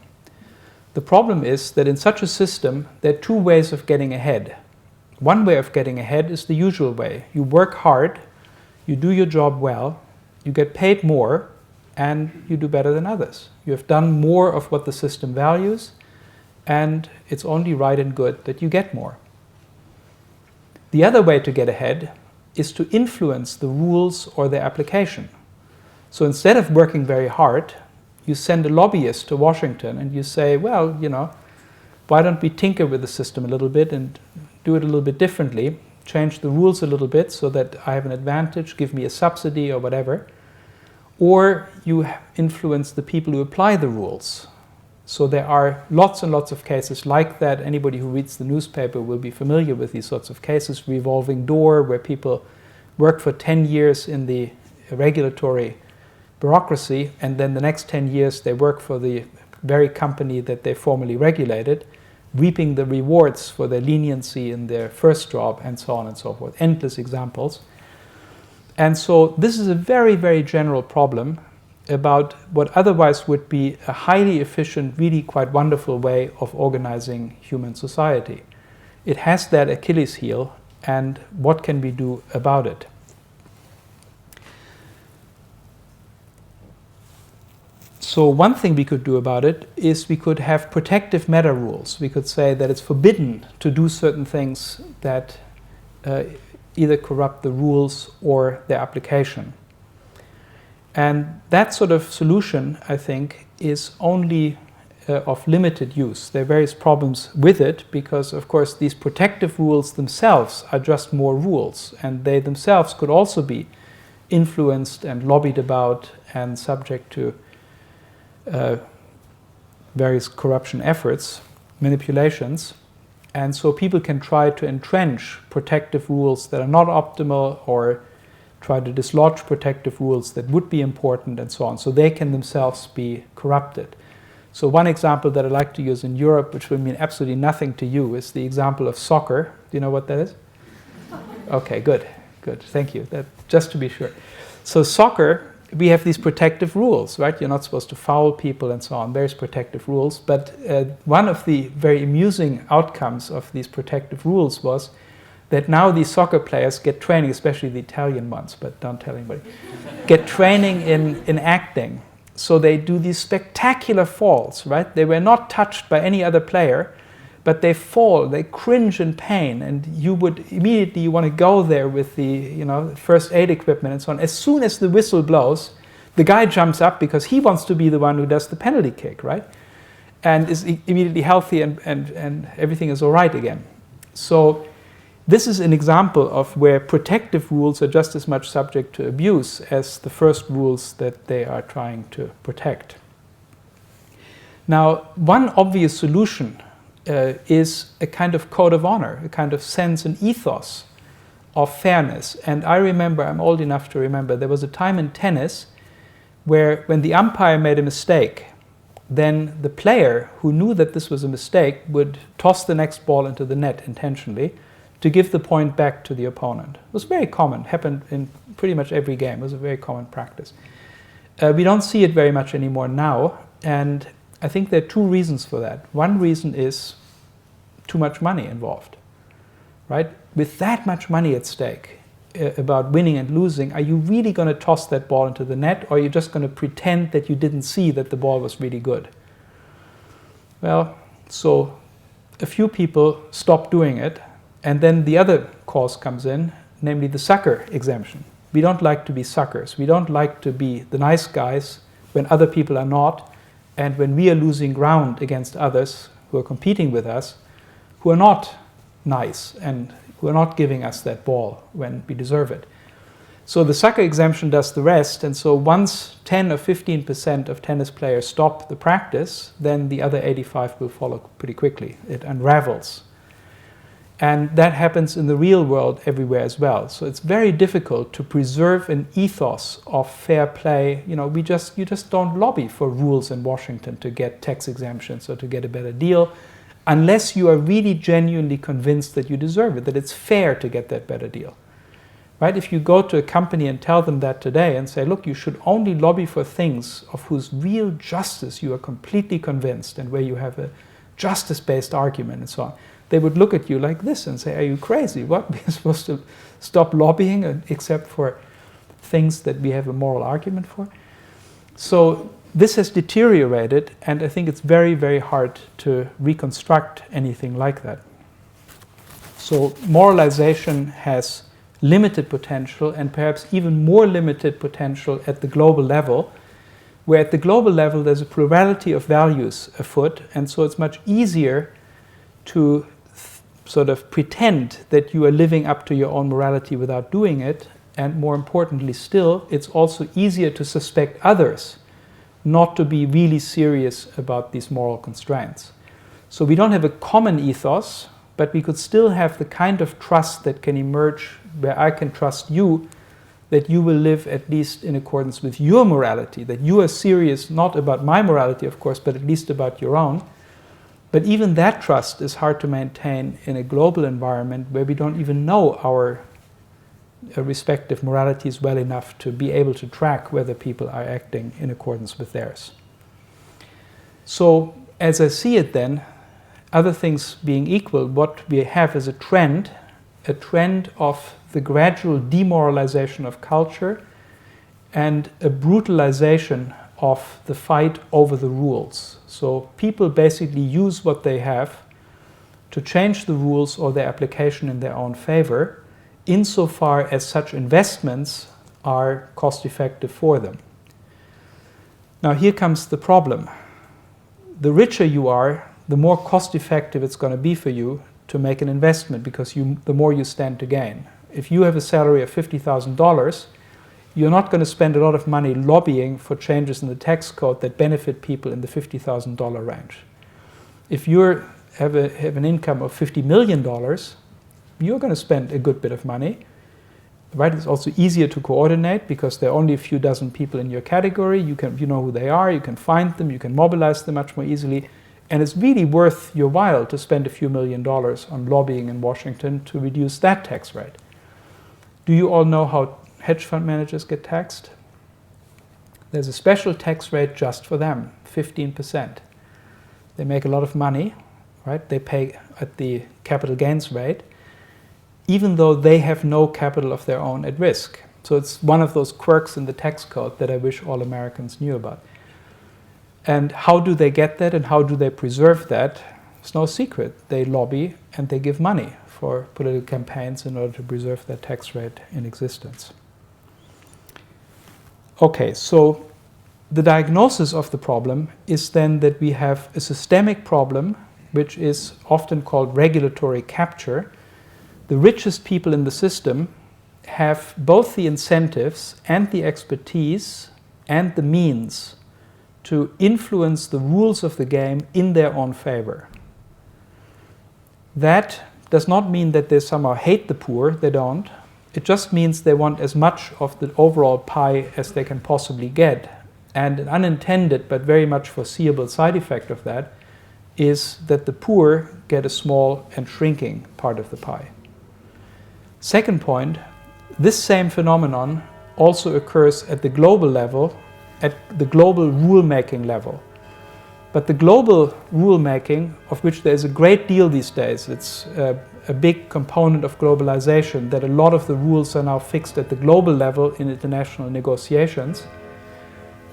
The problem is that in such a system, there are 2 ways of getting ahead. One way of getting ahead is the usual way. You work hard, you do your job well, you get paid more, and you do better than others. You have done more of what the system values, and it's only right and good that you get more. The other way to get ahead is to influence the rules or their application. So instead of working very hard, you send a lobbyist to Washington and you say, well, you know, why don't we tinker with the system a little bit and do it a little bit differently, change the rules a little bit so that I have an advantage, give me a subsidy or whatever. Or you influence the people who apply the rules. So there are lots and lots of cases like that. Anybody who reads the newspaper will be familiar with these sorts of cases. Revolving door, where people work for 10 years in the regulatory bureaucracy, and then the next 10 years they work for the very company that they formerly regulated, reaping the rewards for their leniency in their first job, and so on and so forth. Endless examples. And so this is a very, very general problem about what otherwise would be a highly efficient, really quite wonderful way of organizing human society. It has that Achilles heel, and what can we do about it? So one thing we could do about it is we could have protective meta rules. We could say that it's forbidden to do certain things that either corrupt the rules or their application. And that sort of solution, I think, is only of limited use. There are various problems with it because, of course, these protective rules themselves are just more rules, and they themselves could also be influenced and lobbied about and subject to various corruption efforts, manipulations. And so people can try to entrench protective rules that are not optimal or try to dislodge protective rules that would be important and so on. So they can themselves be corrupted. So one example that I like to use in Europe, which will mean absolutely nothing to you, is the example of soccer. Do you know what that is? Okay, good, thank you. That, just to be sure. So soccer, we have these protective rules, right? You're not supposed to foul people and so on, various protective rules. But one of the very amusing outcomes of these protective rules was that now these soccer players get training, especially the Italian ones, but don't tell anybody, get training in acting. So they do these spectacular falls, right? They were not touched by any other player, but they fall, they cringe in pain, and you would immediately want to go there with the first aid equipment and so on. As soon as the whistle blows, the guy jumps up because he wants to be the one who does the penalty kick, right? And is immediately healthy and everything is all right again. So this is an example of where protective rules are just as much subject to abuse as the first rules that they are trying to protect. Now, one obvious solution is a kind of code of honor, a kind of sense and ethos of fairness. And I remember, I'm old enough to remember, there was a time in tennis where when the umpire made a mistake, then the player who knew that this was a mistake would toss the next ball into the net intentionally to give the point back to the opponent. It was very common, happened in pretty much every game. It was a very common practice. We don't see it very much anymore now, and I think there are two reasons for that. One reason is too much money involved, right? With that much money at stake about winning and losing, are you really going to toss that ball into the net, or are you just going to pretend that you didn't see that the ball was really good? Well, so a few people stop doing it, and then the other cause comes in, namely the sucker exemption. We don't like to be suckers. We don't like to be the nice guys when other people are not, and when we are losing ground against others who are competing with us, who are not nice and who are not giving us that ball when we deserve it. So the sucker exemption does the rest, and so once 10 or 15% of tennis players stop the practice, then the other 85 will follow pretty quickly. It unravels. And that happens in the real world everywhere as well. So it's very difficult to preserve an ethos of fair play. You just don't lobby for rules in Washington to get tax exemptions or to get a better deal unless you are really genuinely convinced that you deserve it, that it's fair to get that better deal. Right? If you go to a company and tell them that today and say, look, you should only lobby for things of whose real justice you are completely convinced and where you have a justice-based argument and so on, they would look at you like this and say, are you crazy? What? We're supposed to stop lobbying except for things that we have a moral argument for? So this has deteriorated, and I think it's very, very hard to reconstruct anything like that. So moralization has limited potential, and perhaps even more limited potential at the global level, where at the global level there's a plurality of values afoot, and so it's much easier to sort of pretend that you are living up to your own morality without doing it, and more importantly still, it's also easier to suspect others not to be really serious about these moral constraints. So we don't have a common ethos, but we could still have the kind of trust that can emerge where I can trust you that you will live at least in accordance with your morality, that you are serious not about my morality, of course, but at least about your own. But even that trust is hard to maintain in a global environment where we don't even know our respective moralities well enough to be able to track whether people are acting in accordance with theirs. So, as I see it then, other things being equal, what we have is a trend of the gradual demoralization of culture and a brutalization of the fight over the rules. So people basically use what they have to change the rules or their application in their own favor, insofar as such investments are cost effective for them. Now here comes the problem. The richer you are, the more cost effective it's going to be for you to make an investment, because the more you stand to gain. If you have a salary of $50,000, you're not going to spend a lot of money lobbying for changes in the tax code that benefit people in the $50,000 range. If you have an income of $50 million, you're going to spend a good bit of money. Right? It's also easier to coordinate because there are only a few dozen people in your category. You know who they are, you can find them, you can mobilize them much more easily. And it's really worth your while to spend a few $1 million on lobbying in Washington to reduce that tax rate. Do you all know how hedge fund managers get taxed? There's a special tax rate just for them, 15%. They make a lot of money, right? They pay at the capital gains rate, even though they have no capital of their own at risk. So it's one of those quirks in the tax code that I wish all Americans knew about. And how do they get that and how do they preserve that? It's no secret. They lobby and they give money for political campaigns in order to preserve that tax rate in existence. Okay, so the diagnosis of the problem is then that we have a systemic problem, which is often called regulatory capture. The richest people in the system have both the incentives and the expertise and the means to influence the rules of the game in their own favor. That does not mean that they somehow hate the poor, they don't. It just means they want as much of the overall pie as they can possibly get. And an unintended but very much foreseeable side effect of that is that the poor get a small and shrinking part of the pie. Second point, this same phenomenon also occurs at the global level, at the global rule-making level. But the global rule-making, of which there is a great deal these days, it's a big component of globalization, that a lot of the rules are now fixed at the global level in international negotiations.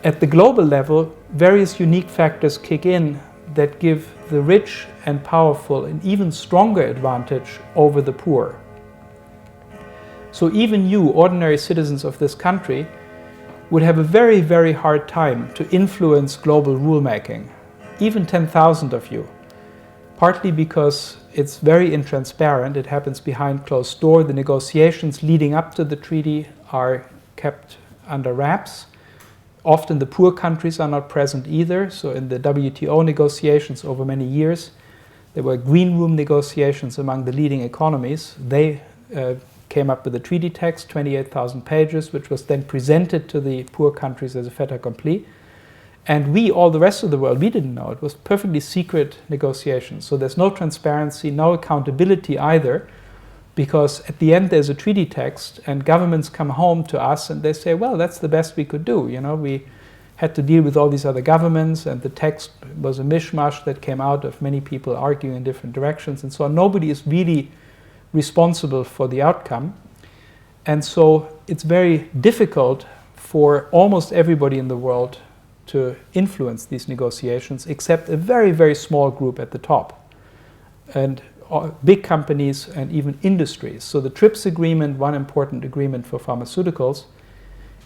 At the global level, various unique factors kick in that give the rich and powerful an even stronger advantage over the poor. So even you, ordinary citizens of this country, would have a very, very hard time to influence global rulemaking, even 10,000 of you, partly because it's very intransparent, it happens behind closed doors, the negotiations leading up to the treaty are kept under wraps. Often the poor countries are not present either, so in the WTO negotiations over many years, there were green room negotiations among the leading economies. They came up with a treaty text, 28,000 pages, which was then presented to the poor countries as a fait accompli. And we, all the rest of the world, we didn't know. It was perfectly secret negotiations. So there's no transparency, no accountability either, because at the end there's a treaty text and governments come home to us and they say, well, that's the best we could do. You know, we had to deal with all these other governments and the text was a mishmash that came out of many people arguing in different directions and so on. Nobody is really responsible for the outcome. And so it's very difficult for almost everybody in the world to influence these negotiations, except a very, very small group at the top, and big companies and even industries. So the TRIPS agreement, one important agreement for pharmaceuticals,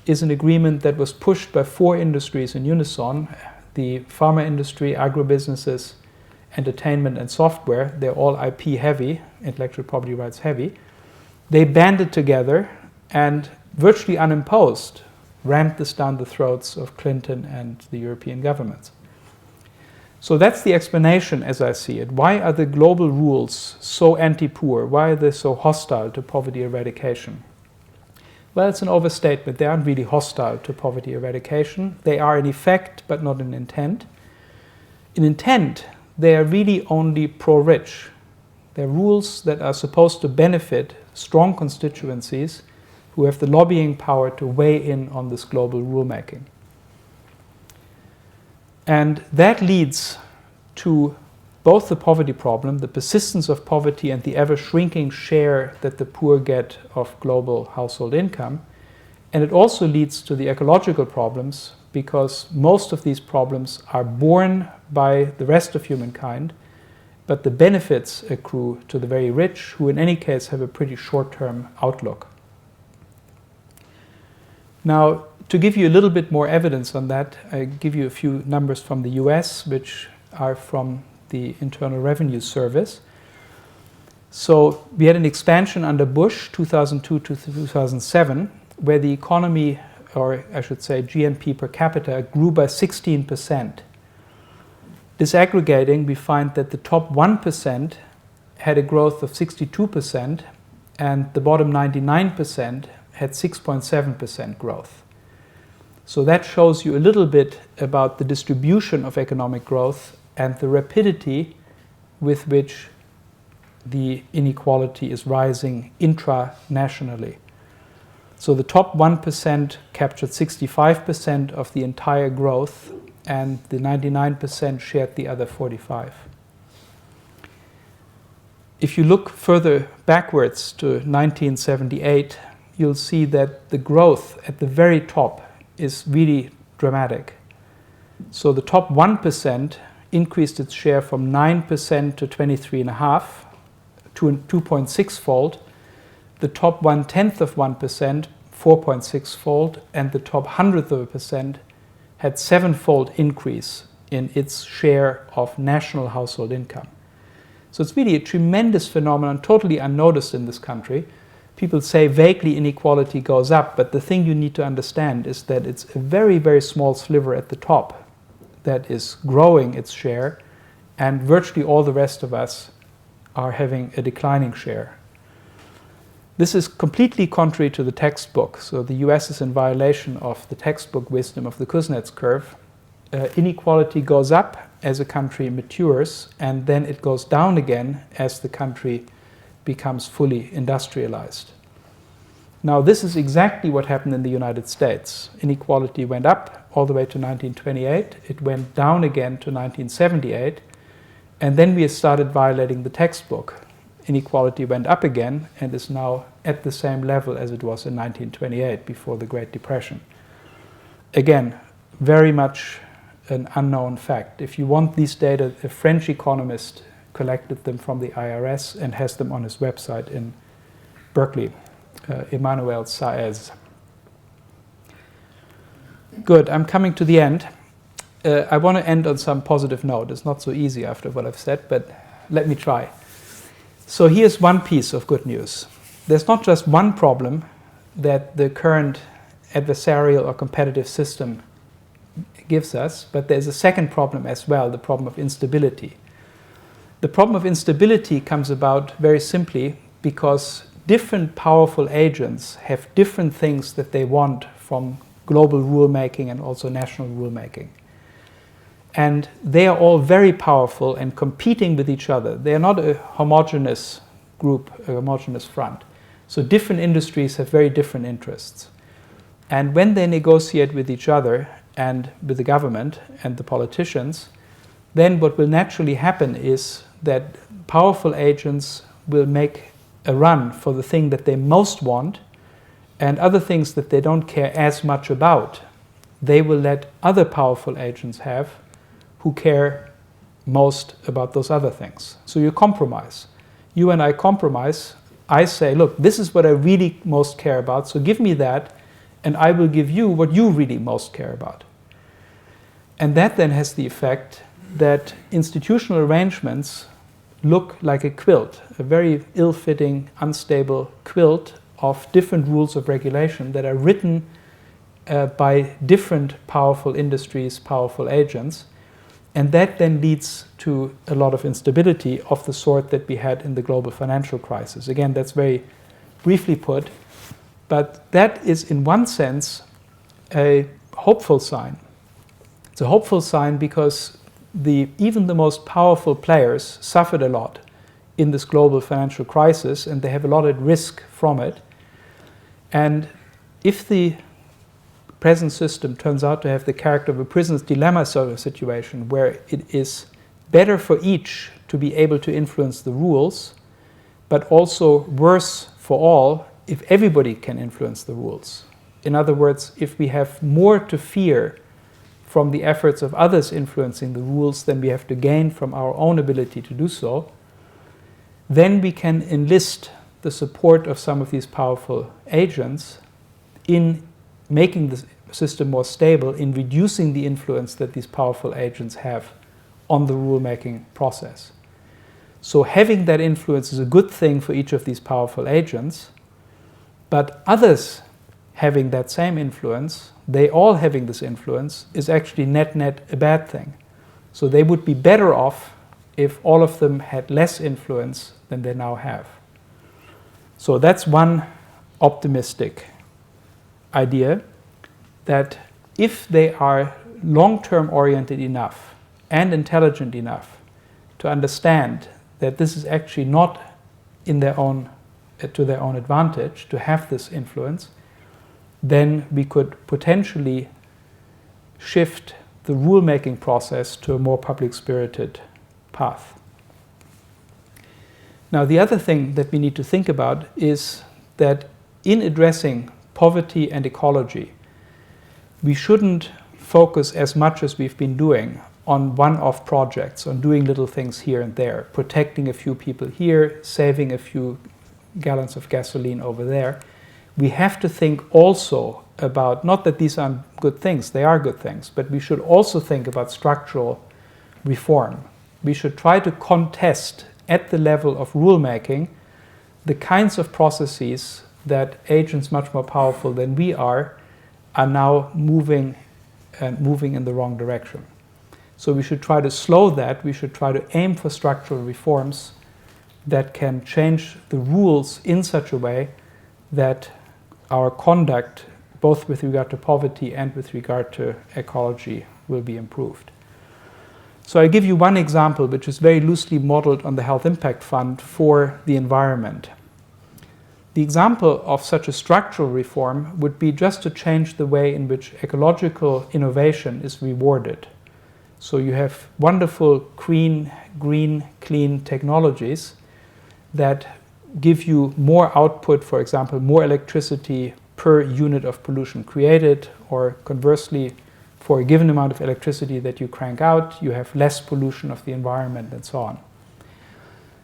is an agreement that was pushed by 4 industries in unison: the pharma industry, agribusinesses, entertainment and software. They're all IP heavy, intellectual property rights heavy. They banded together and virtually unimposed rammed this down the throats of Clinton and the European governments. So that's the explanation as I see it. Why are the global rules so anti-poor? Why are they so hostile to poverty eradication? Well, it's an overstatement. They aren't really hostile to poverty eradication. They are in effect, but not in intent. In intent, they are really only pro-rich. They're rules that are supposed to benefit strong constituencies who have the lobbying power to weigh in on this global rulemaking. And that leads to both the poverty problem, the persistence of poverty, and the ever-shrinking share that the poor get of global household income. And it also leads to the ecological problems, because most of these problems are borne by the rest of humankind, but the benefits accrue to the very rich, who in any case have a pretty short-term outlook. Now, to give you a little bit more evidence on that, I give you a few numbers from the US, which are from the Internal Revenue Service. So we had an expansion under Bush, 2002 to 2007, where the economy, or I should say GNP per capita, grew by 16%. Disaggregating, we find that the top 1% had a growth of 62%, and the bottom 99% had 6.7% growth. So that shows you a little bit about the distribution of economic growth and the rapidity with which the inequality is rising intranationally. So the top 1% captured 65% of the entire growth, and the 99% shared the other 45%. If you look further backwards to 1978, you'll see that the growth at the very top is really dramatic. So the top 1% increased its share from 9% to 23.5%, to 2.6-fold. The top 1/10 of 1%, 4.6-fold, and the top 100th of a percent had 7-fold increase in its share of national household income. So it's really a tremendous phenomenon, totally unnoticed in this country. People say vaguely inequality goes up, but the thing you need to understand is that it's a very, very small sliver at the top that is growing its share, and virtually all the rest of us are having a declining share. This is completely contrary to the textbook. So the US is in violation of the textbook wisdom of the Kuznets curve. Inequality goes up as a country matures, and then it goes down again as the country becomes fully industrialized. Now, this is exactly what happened in the United States. Inequality went up all the way to 1928. It went down again to 1978. And then we started violating the textbook. Inequality went up again and is now at the same level as it was in 1928, before the Great Depression. Again, very much an unknown fact. If you want these data, a French economist collected them from the IRS and has them on his website in Berkeley, Emmanuel Saez. Good, I'm coming to the end. I want to end on some positive note. It's not so easy after what I've said, but let me try. So here's one piece of good news. There's not just one problem that the current adversarial or competitive system gives us, but there's a second problem as well, the problem of instability. The problem of instability comes about very simply because different powerful agents have different things that they want from global rulemaking and also national rulemaking. And they are all very powerful and competing with each other. They are not a homogeneous group, a homogeneous front. So different industries have very different interests. And when they negotiate with each other and with the government and the politicians, then what will naturally happen is that powerful agents will make a run for the thing that they most want, and other things that they don't care as much about, they will let other powerful agents have who care most about those other things. So you compromise. You and I compromise. I say, look, this is what I really most care about, so give me that, and I will give you what you really most care about. And that then has the effect that institutional arrangements look like a quilt, a very ill-fitting, unstable quilt of different rules of regulation that are written by different powerful industries, powerful agents. And that then leads to a lot of instability of the sort that we had in the global financial crisis. Again, that's very briefly put, but that is in one sense a hopeful sign. It's a hopeful sign because even the most powerful players suffered a lot in this global financial crisis, and they have a lot at risk from it. And if the present system turns out to have the character of a prisoner's dilemma sort of situation, where it is better for each to be able to influence the rules, but also worse for all if everybody can influence the rules. In other words, if we have more to fear from the efforts of others influencing the rules than we have to gain from our own ability to do so, then we can enlist the support of some of these powerful agents in making the system more stable, in reducing the influence that these powerful agents have on the rule-making process. So having that influence is a good thing for each of these powerful agents, but others having that same influence, they all having this influence, is actually net-net a bad thing. So they would be better off if all of them had less influence than they now have. So that's one optimistic idea, that if they are long-term oriented enough and intelligent enough to understand that this is actually not in their own, to their own advantage to have this influence, then we could potentially shift the rule-making process to a more public-spirited path. Now, the other thing that we need to think about is that in addressing poverty and ecology, we shouldn't focus as much as we've been doing on one-off projects, on doing little things here and there, protecting a few people here, saving a few gallons of gasoline over there. We have to think also about, not that these aren't good things, they are good things, but we should also think about structural reform. We should try to contest at the level of rulemaking the kinds of processes that agents much more powerful than we are now moving in the wrong direction. So we should try to slow that. We should try to aim for structural reforms that can change the rules in such a way that our conduct, both with regard to poverty and with regard to ecology, will be improved. So I give you one example which is very loosely modeled on the Health Impact Fund for the environment. The example of such a structural reform would be just to change the way in which ecological innovation is rewarded. So you have wonderful, green, clean technologies that give you more output, for example, more electricity per unit of pollution created, or conversely, for a given amount of electricity that you crank out, you have less pollution of the environment and so on.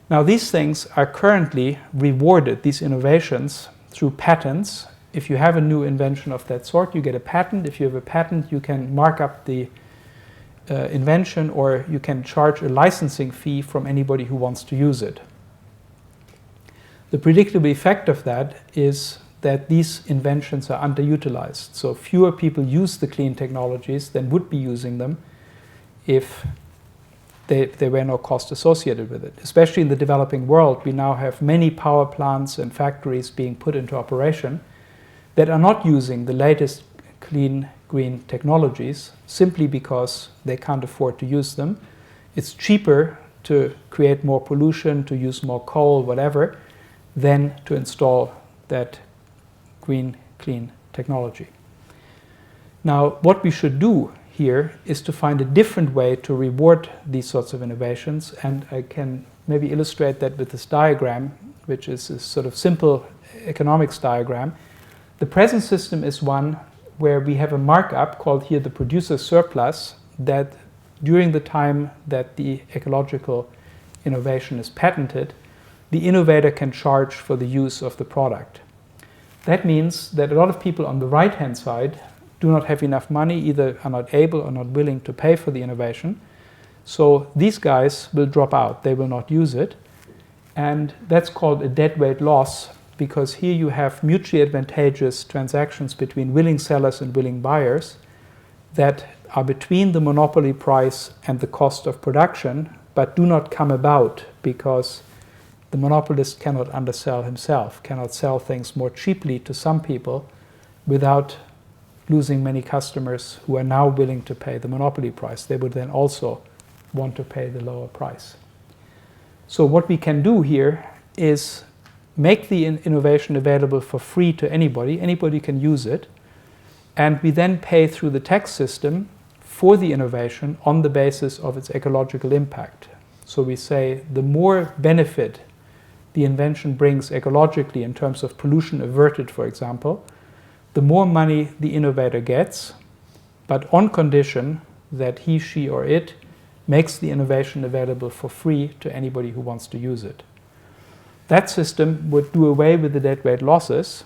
Now, these things are currently rewarded, these innovations, through patents. If you have a new invention of that sort, you get a patent. If you have a patent, you can mark up the invention, or you can charge a licensing fee from anybody who wants to use it. The predictable effect of that is that these inventions are underutilized. So fewer people use the clean technologies than would be using them if there were no cost associated with it. Especially in the developing world, we now have many power plants and factories being put into operation that are not using the latest clean, green technologies simply because they can't afford to use them. It's cheaper to create more pollution, to use more coal, whatever, than to install that green, clean technology. Now, what we should do here is to find a different way to reward these sorts of innovations, and I can maybe illustrate that with this diagram, which is a sort of simple economics diagram. The present system is one where we have a markup called here the producer surplus, that during the time that the ecological innovation is patented, the innovator can charge for the use of the product. That means that a lot of people on the right-hand side do not have enough money, either are not able or not willing to pay for the innovation. So these guys will drop out, they will not use it. And that's called a deadweight loss, because here you have mutually advantageous transactions between willing sellers and willing buyers that are between the monopoly price and the cost of production, but do not come about because the monopolist cannot undersell himself, cannot sell things more cheaply to some people without losing many customers who are now willing to pay the monopoly price. They would then also want to pay the lower price. So what we can do here is make the innovation available for free to anybody. Anybody can use it. And we then pay through the tax system for the innovation on the basis of its ecological impact. So we say the more benefit the invention brings ecologically in terms of pollution averted, for example, the more money the innovator gets, but on condition that he, she, or it makes the innovation available for free to anybody who wants to use it. That system would do away with the dead weight losses.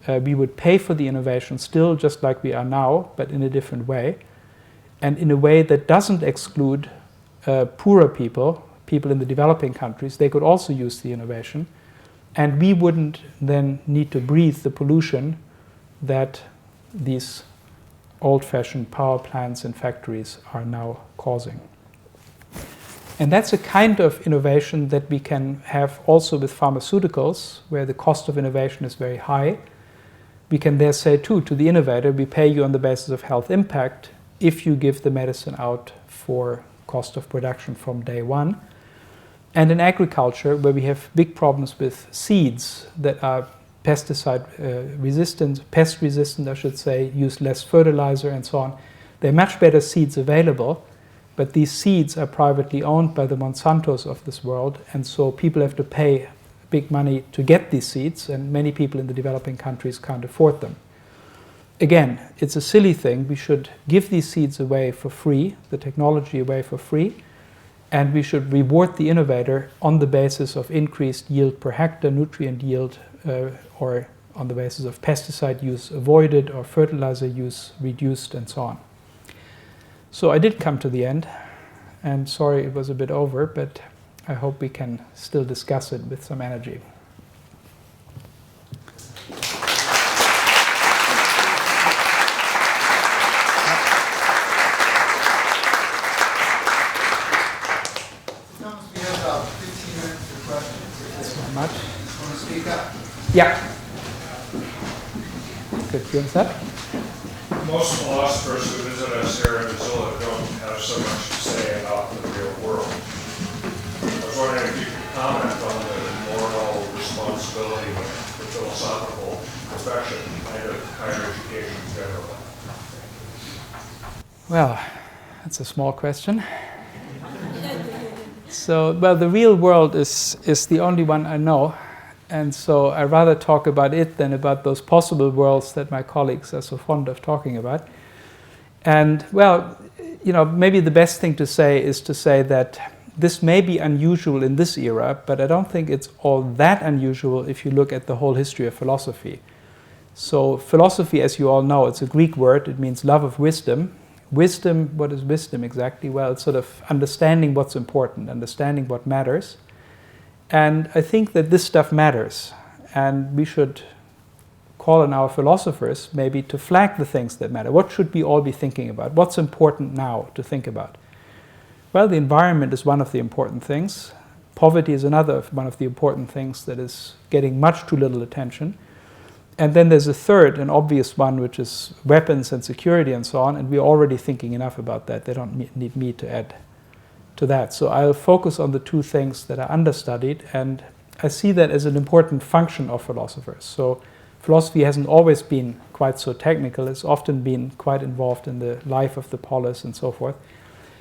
We would pay for the innovation still just like we are now, but in a different way, and in a way that doesn't exclude poorer people, people in the developing countries. They could also use the innovation, and we wouldn't then need to breathe the pollution that these old-fashioned power plants and factories are now causing. And that's a kind of innovation that we can have also with pharmaceuticals, where the cost of innovation is very high. We can there say too to the innovator, we pay you on the basis of health impact if you give the medicine out for cost of production from day one. And in agriculture, where we have big problems with seeds that are pesticide resistant, pest resistant, I should say, use less fertilizer and so on. There are much better seeds available, but these seeds are privately owned by the Monsantos of this world, and so people have to pay big money to get these seeds, and many people in the developing countries can't afford them. Again, it's a silly thing. We should give these seeds away for free, the technology away for free, and we should reward the innovator on the basis of increased yield per hectare, nutrient yield, or on the basis of pesticide use avoided or fertilizer use reduced and so on. So I did come to the end, and sorry it was a bit over, but I hope we can still discuss it with some energy. Thomas, we have about 15 minutes for questions. That's not much. Want to speak up? Yeah. Good, you answer? Most philosophers who visit us here in Missoula don't have so much to say about the real world. I was wondering if you could comment on the moral responsibility of the philosophical profession and of higher education generally. Well, that's a small question. So, well, the real world is the only one I know. And so I rather talk about it than about those possible worlds that my colleagues are so fond of talking about. And, well, you know, maybe the best thing to say is to say that this may be unusual in this era, but I don't think it's all that unusual if you look at the whole history of philosophy. So philosophy, as you all know, it's a Greek word. It means love of wisdom. Wisdom, what is wisdom exactly? Well, it's sort of understanding what's important, understanding what matters. And I think that this stuff matters, and we should call on our philosophers maybe to flag the things that matter. What should we all be thinking about? What's important now to think about? Well, the environment is one of the important things. Poverty is another one of the important things that is getting much too little attention. And then there's a third, an obvious one, which is weapons and security and so on, and we're already thinking enough about that. They don't need me to add to that. So I'll focus on the two things that are understudied, and I see that as an important function of philosophers. So philosophy hasn't always been quite so technical. It's often been quite involved in the life of the polis and so forth.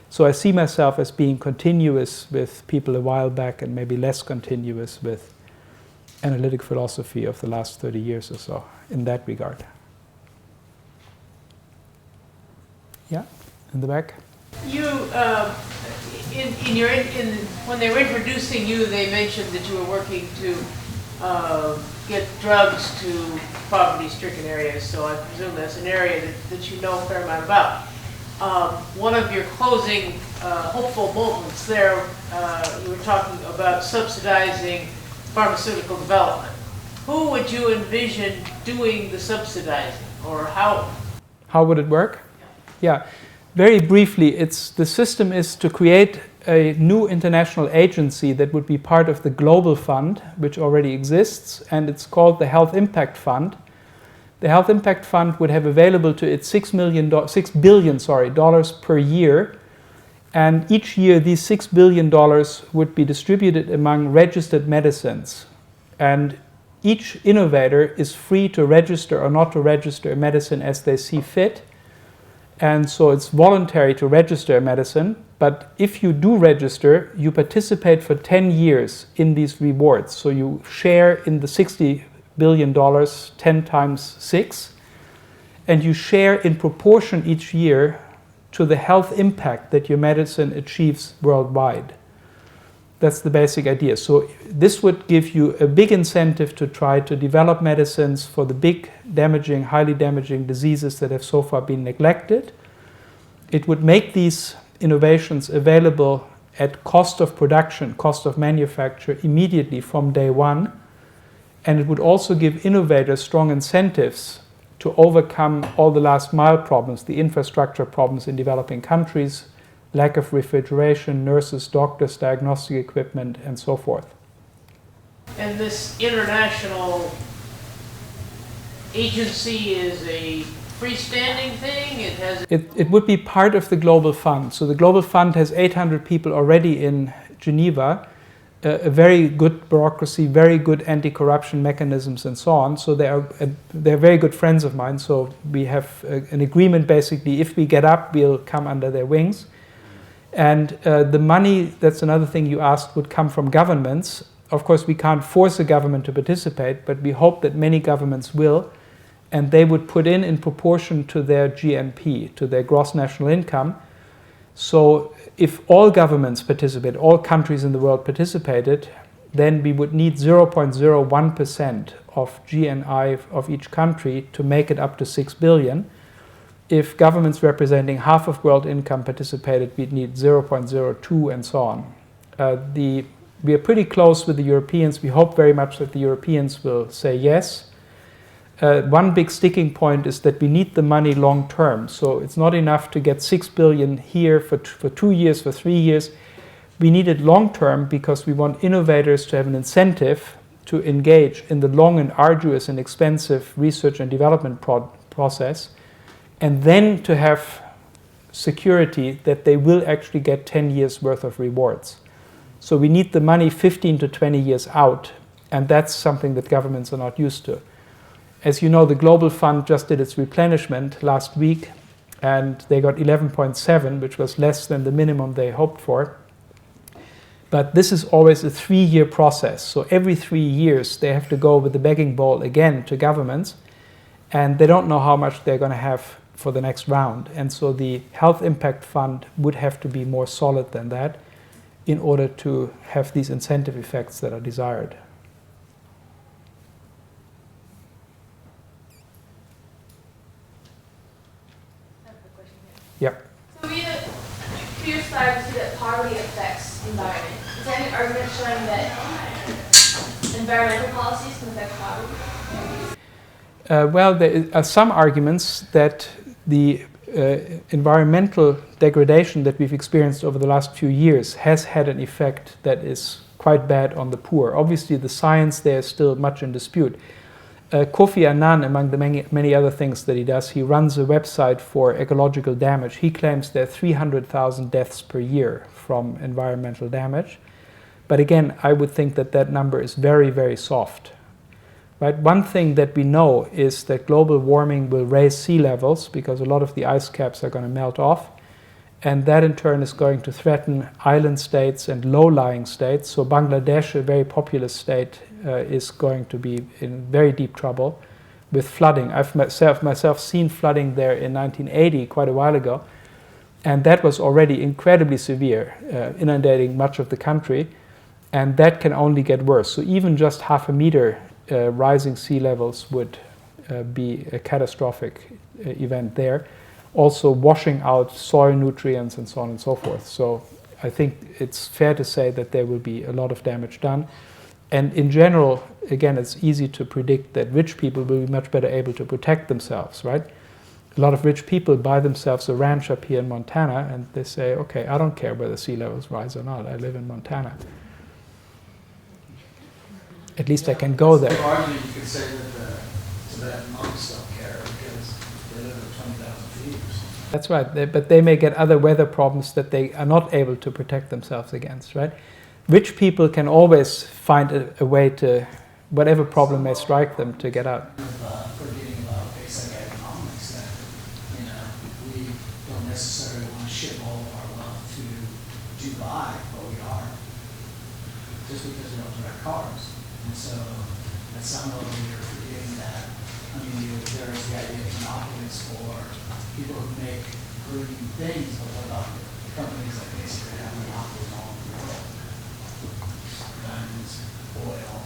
So I see myself as being continuous with people a while back and maybe less continuous with analytic philosophy of the last 30 years or so in that regard. Yeah, in the back. You, when they were introducing you, they mentioned that you were working to get drugs to poverty-stricken areas. So I presume that's an area that you know a fair amount about. One of your closing hopeful moments there, you were talking about subsidizing pharmaceutical development. Who would you envision doing the subsidizing, or how? How would it work? Yeah. Very briefly, the system is to create a new international agency that would be part of the Global Fund, which already exists, and it's called the Health Impact Fund. The Health Impact Fund would have available to it $6 billion per year, and each year these $6 billion would be distributed among registered medicines. And each innovator is free to register or not to register a medicine as they see fit. And so it's voluntary to register a medicine, but if you do register, you participate for 10 years in these rewards. So you share in the $60 billion 10 times 6, and you share in proportion each year to the health impact that your medicine achieves worldwide. That's the basic idea. So this would give you a big incentive to try to develop medicines for the big damaging, highly damaging diseases that have so far been neglected. It would make these innovations available at cost of production, cost of manufacture immediately from day one. And it would also give innovators strong incentives to overcome all the last mile problems, the infrastructure problems in developing countries, lack of refrigeration, nurses, doctors, diagnostic equipment, and so forth. And this international agency is a freestanding thing? It has. It would be part of the Global Fund. So the Global Fund has 800 people already in Geneva, a very good bureaucracy, very good anti-corruption mechanisms, and so on. So they're very good friends of mine. So we have an agreement basically. If we get up, we'll come under their wings. And the money, that's another thing you asked, would come from governments. Of course, we can't force a government to participate, but we hope that many governments will. And they would put in proportion to their GNP, to their gross national income. So if all governments participate, all countries in the world participated, then we would need 0.01% of GNI of each country to make it up to 6 billion. If governments representing half of world income participated, we'd need 0.02 and so on. We are pretty close with the Europeans. We hope very much that the Europeans will say yes. One big sticking point is that we need the money long term. So it's not enough to get 6 billion here for 2 years, for 3 years. We need it long term because we want innovators to have an incentive to engage in the long and arduous and expensive research and development process, and then to have security that they will actually get 10 years worth of rewards. So we need the money 15 to 20 years out, and that's something that governments are not used to. As you know, the Global Fund just did its replenishment last week, and they got 11.7, which was less than the minimum they hoped for. But this is always a 3-year process. So every 3 years, they have to go with the begging bowl again to governments, and they don't know how much they're going to have for the next round. And so the Health Impact Fund would have to be more solid than that in order to have these incentive effects that are desired. Yep. So we had a clear slide to see that poverty affects environment. Is there any argument showing that environmental policies can affect poverty? Well, there are some arguments that the environmental degradation that we've experienced over the last few years has had an effect that is quite bad on the poor. Obviously, the science there is still much in dispute. Kofi Annan, among the many other things that he does, he runs a website for ecological damage. He claims there are 300,000 deaths per year from environmental damage. But again, I would think that that number is very, very soft. Right? One thing that we know is that global warming will raise sea levels because a lot of the ice caps are going to melt off. And that in turn is going to threaten island states and low-lying states. So Bangladesh, a very populous state, is going to be in very deep trouble with flooding. I've myself seen flooding there in 1980, quite a while ago. And that was already incredibly severe, inundating much of the country. And that can only get worse. So even just half a meter rising sea levels would be a catastrophic event there. Also washing out soil nutrients and so on and so forth. So I think it's fair to say that there will be a lot of damage done. And in general, again, it's easy to predict that rich people will be much better able to protect themselves, right? A lot of rich people buy themselves a ranch up here in Montana and they say, okay, I don't care whether sea levels rise or not, I live in Montana. At least I can go there. So arguably you could say that the Tibetan monks don't care because they live at 20,000 feet or something. That's right, but they may get other weather problems that they are not able to protect themselves against, right? Rich people can always find a way to, whatever problem may strike them, to get out. Forgetting about basic economics, that we just because they don't drive cars. And so at some level, you're forgetting that. I mean, there is the idea of monopolies for people who make green things, but what about companies that basically have monopolies all over the world? Guns, oil,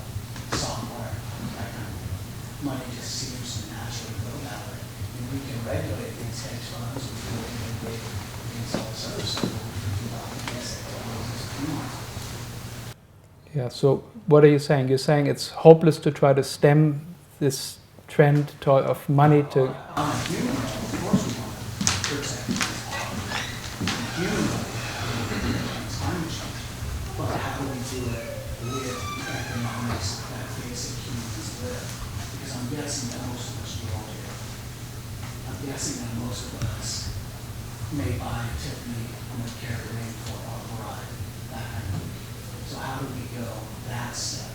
software, that kind of money just seems to naturally go that way. And we can regulate these hedge funds, we can regulate these all sorts of stuff. Yeah, so what are you saying? You're saying it's hopeless to try to stem this trend of money to... On a human level, of course we want to protect human level, climate change. But how do we do it with the economics that basic humans live? Because I'm guessing that most of us do all here. I'm guessing that most of us may buy a Tiffany on the Caribbean for our bride, that kind of thing. So how do we go that step?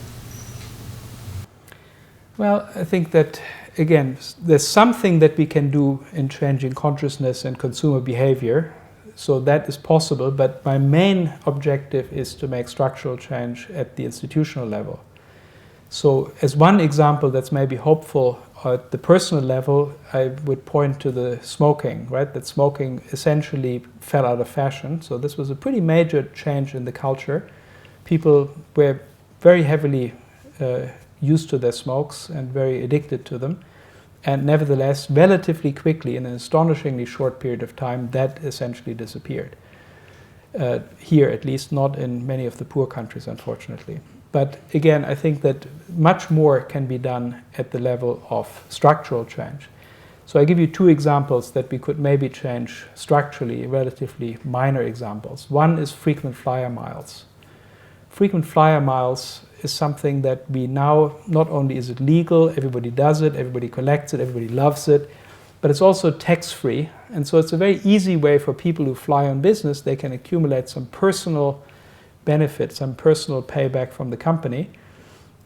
Well, I think that, again, there's something that we can do in changing consciousness and consumer behavior. So that is possible, but my main objective is to make structural change at the institutional level. So as one example that's maybe hopeful at the personal level, I would point to the smoking, right? That smoking essentially fell out of fashion. So this was a pretty major change in the culture. People were very heavily used to their smokes and very addicted to them. And nevertheless, relatively quickly, in an astonishingly short period of time, that essentially disappeared. Here, at least, not in many of the poor countries, unfortunately. But again, I think that much more can be done at the level of structural change. So I give you two examples that we could maybe change structurally, relatively minor examples. One is frequent flyer miles. Frequent flyer miles is something that we now, not only is it legal, everybody does it, everybody collects it, everybody loves it, but it's also tax-free. And so it's a very easy way for people who fly on business. They can accumulate some personal benefit, some personal payback from the company.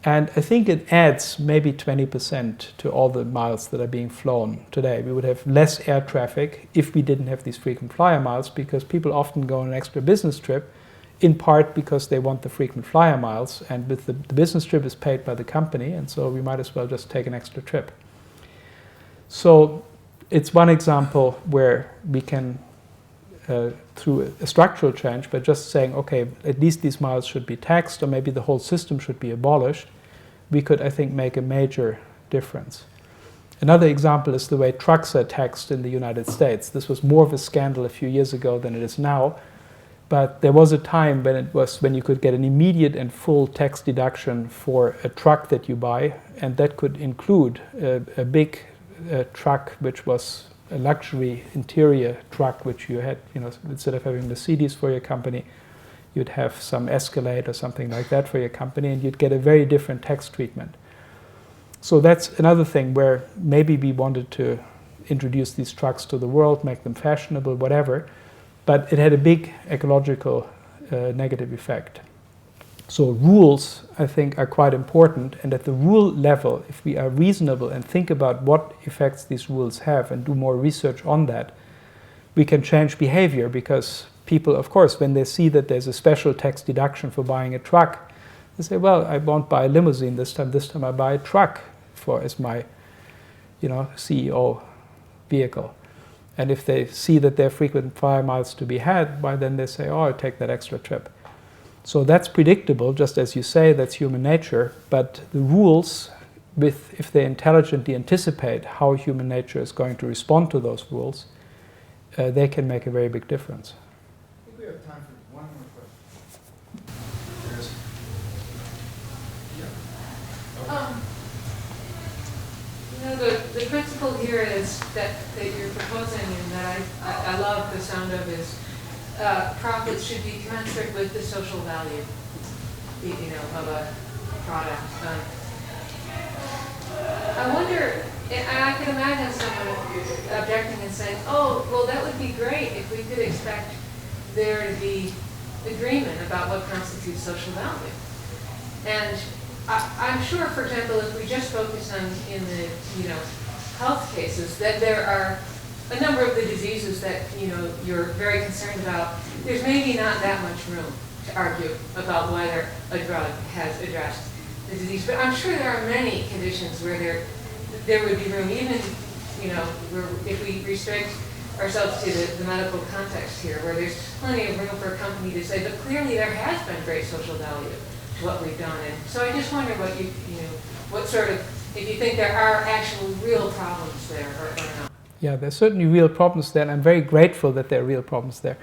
And I think it adds maybe 20% to all the miles that are being flown today. We would have less air traffic if we didn't have these frequent flyer miles, because people often go on an extra business trip, in part because they want the frequent flyer miles, and with the business trip is paid by the company, and so we might as well just take an extra trip. So it's one example where we can, through a structural change, by just saying, okay, at least these miles should be taxed, or maybe the whole system should be abolished, we could, I think, make a major difference. Another example is the way trucks are taxed in the United States. This was more of a scandal a few years ago than it is now. But there was a time when you could get an immediate and full tax deduction for a truck that you buy, and that could include a big truck, which was a luxury interior truck, which you had, instead of having Mercedes for your company, you'd have some Escalade or something like that for your company, and you'd get a very different tax treatment. So that's another thing where maybe we wanted to introduce these trucks to the world, make them fashionable, whatever. But it had a big ecological negative effect. So rules, I think, are quite important. And at the rule level, if we are reasonable and think about what effects these rules have and do more research on that, we can change behavior, because people, of course, when they see that there's a special tax deduction for buying a truck, they say, well, I won't buy a limousine this time I buy a truck as my CEO vehicle. And if they see that there are frequent flyer miles to be had, why then they say, oh, I'll take that extra trip. So that's predictable, just as you say, that's human nature. But the rules, if they intelligently anticipate how human nature is going to respond to those rules, they can make a very big difference. I think we have time for one more question. The principle here is that you're proposing, and that I love the sound of, is profits should be commensurate with the social value, of a product. I wonder, and I can imagine someone objecting and saying, oh, well, that would be great if we could expect there to be agreement about what constitutes social value. And I'm sure, for example, if we just focus on in the health cases, that there are a number of the diseases that you're very concerned about. There's maybe not that much room to argue about whether a drug has addressed the disease. But I'm sure there are many conditions where there would be room, even, you know, if we restrict ourselves to the medical context here, where there's plenty of room for a company to say, but clearly there has been great social value to what we've done. And so I just wonder what you know, what sort of, if you think there are actual real problems there or not. Yeah, there's certainly real problems there, and I'm very grateful that there are real problems there.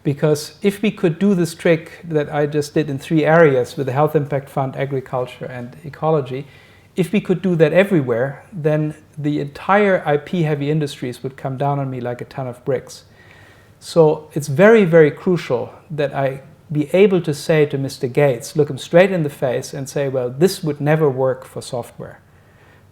Because if we could do this trick that I just did in 3 areas with the Health Impact Fund, agriculture, and ecology, if we could do that everywhere, then the entire IP-heavy industries would come down on me like a ton of bricks. So it's very, very crucial that I be able to say to Mr. Gates, look him straight in the face and say, well, this would never work for software.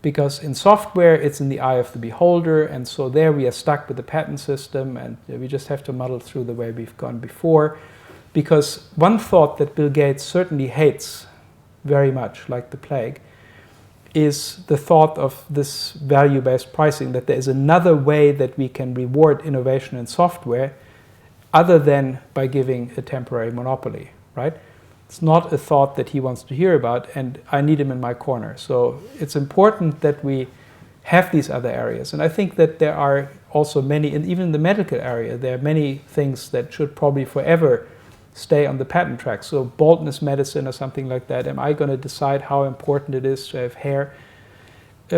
Because in software, it's in the eye of the beholder, and so there we are stuck with the patent system, and we just have to muddle through the way we've gone before. Because one thought that Bill Gates certainly hates very much, like the plague, is the thought of this value-based pricing, that there is another way that we can reward innovation in software other than by giving a temporary monopoly, right? It's not a thought that he wants to hear about, and I need him in my corner. So it's important that we have these other areas. And I think that there are also many, and even in the medical area, there are many things that should probably forever stay on the patent track. So baldness medicine or something like that, am I going to decide how important it is to have hair?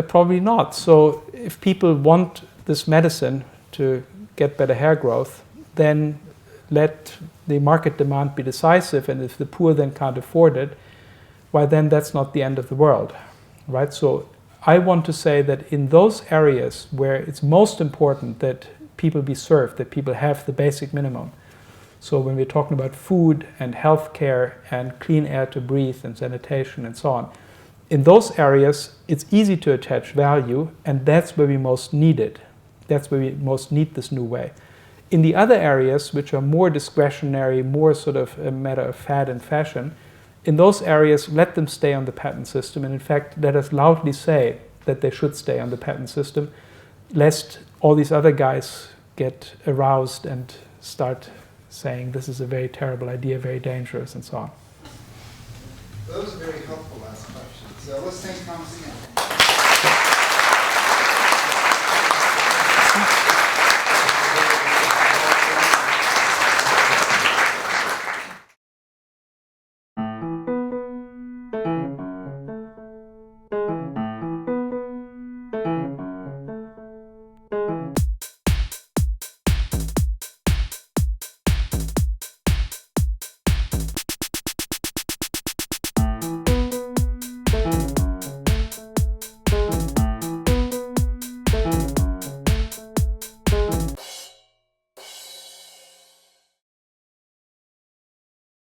Probably not. So if people want this medicine to get better hair growth, then let the market demand be decisive, and if the poor then can't afford it, why then that's not the end of the world, right? So I want to say that in those areas where it's most important that people be served, that people have the basic minimum. So when we're talking about food and healthcare and clean air to breathe and sanitation and so on, in those areas it's easy to attach value, and that's where we most need it. That's where we most need this new way. In the other areas, which are more discretionary, more sort of a matter of fad and fashion, in those areas, let them stay on the patent system. And in fact, let us loudly say that they should stay on the patent system, lest all these other guys get aroused and start saying this is a very terrible idea, very dangerous, and so on. Those are very helpful last questions. So let's thank Thomas again.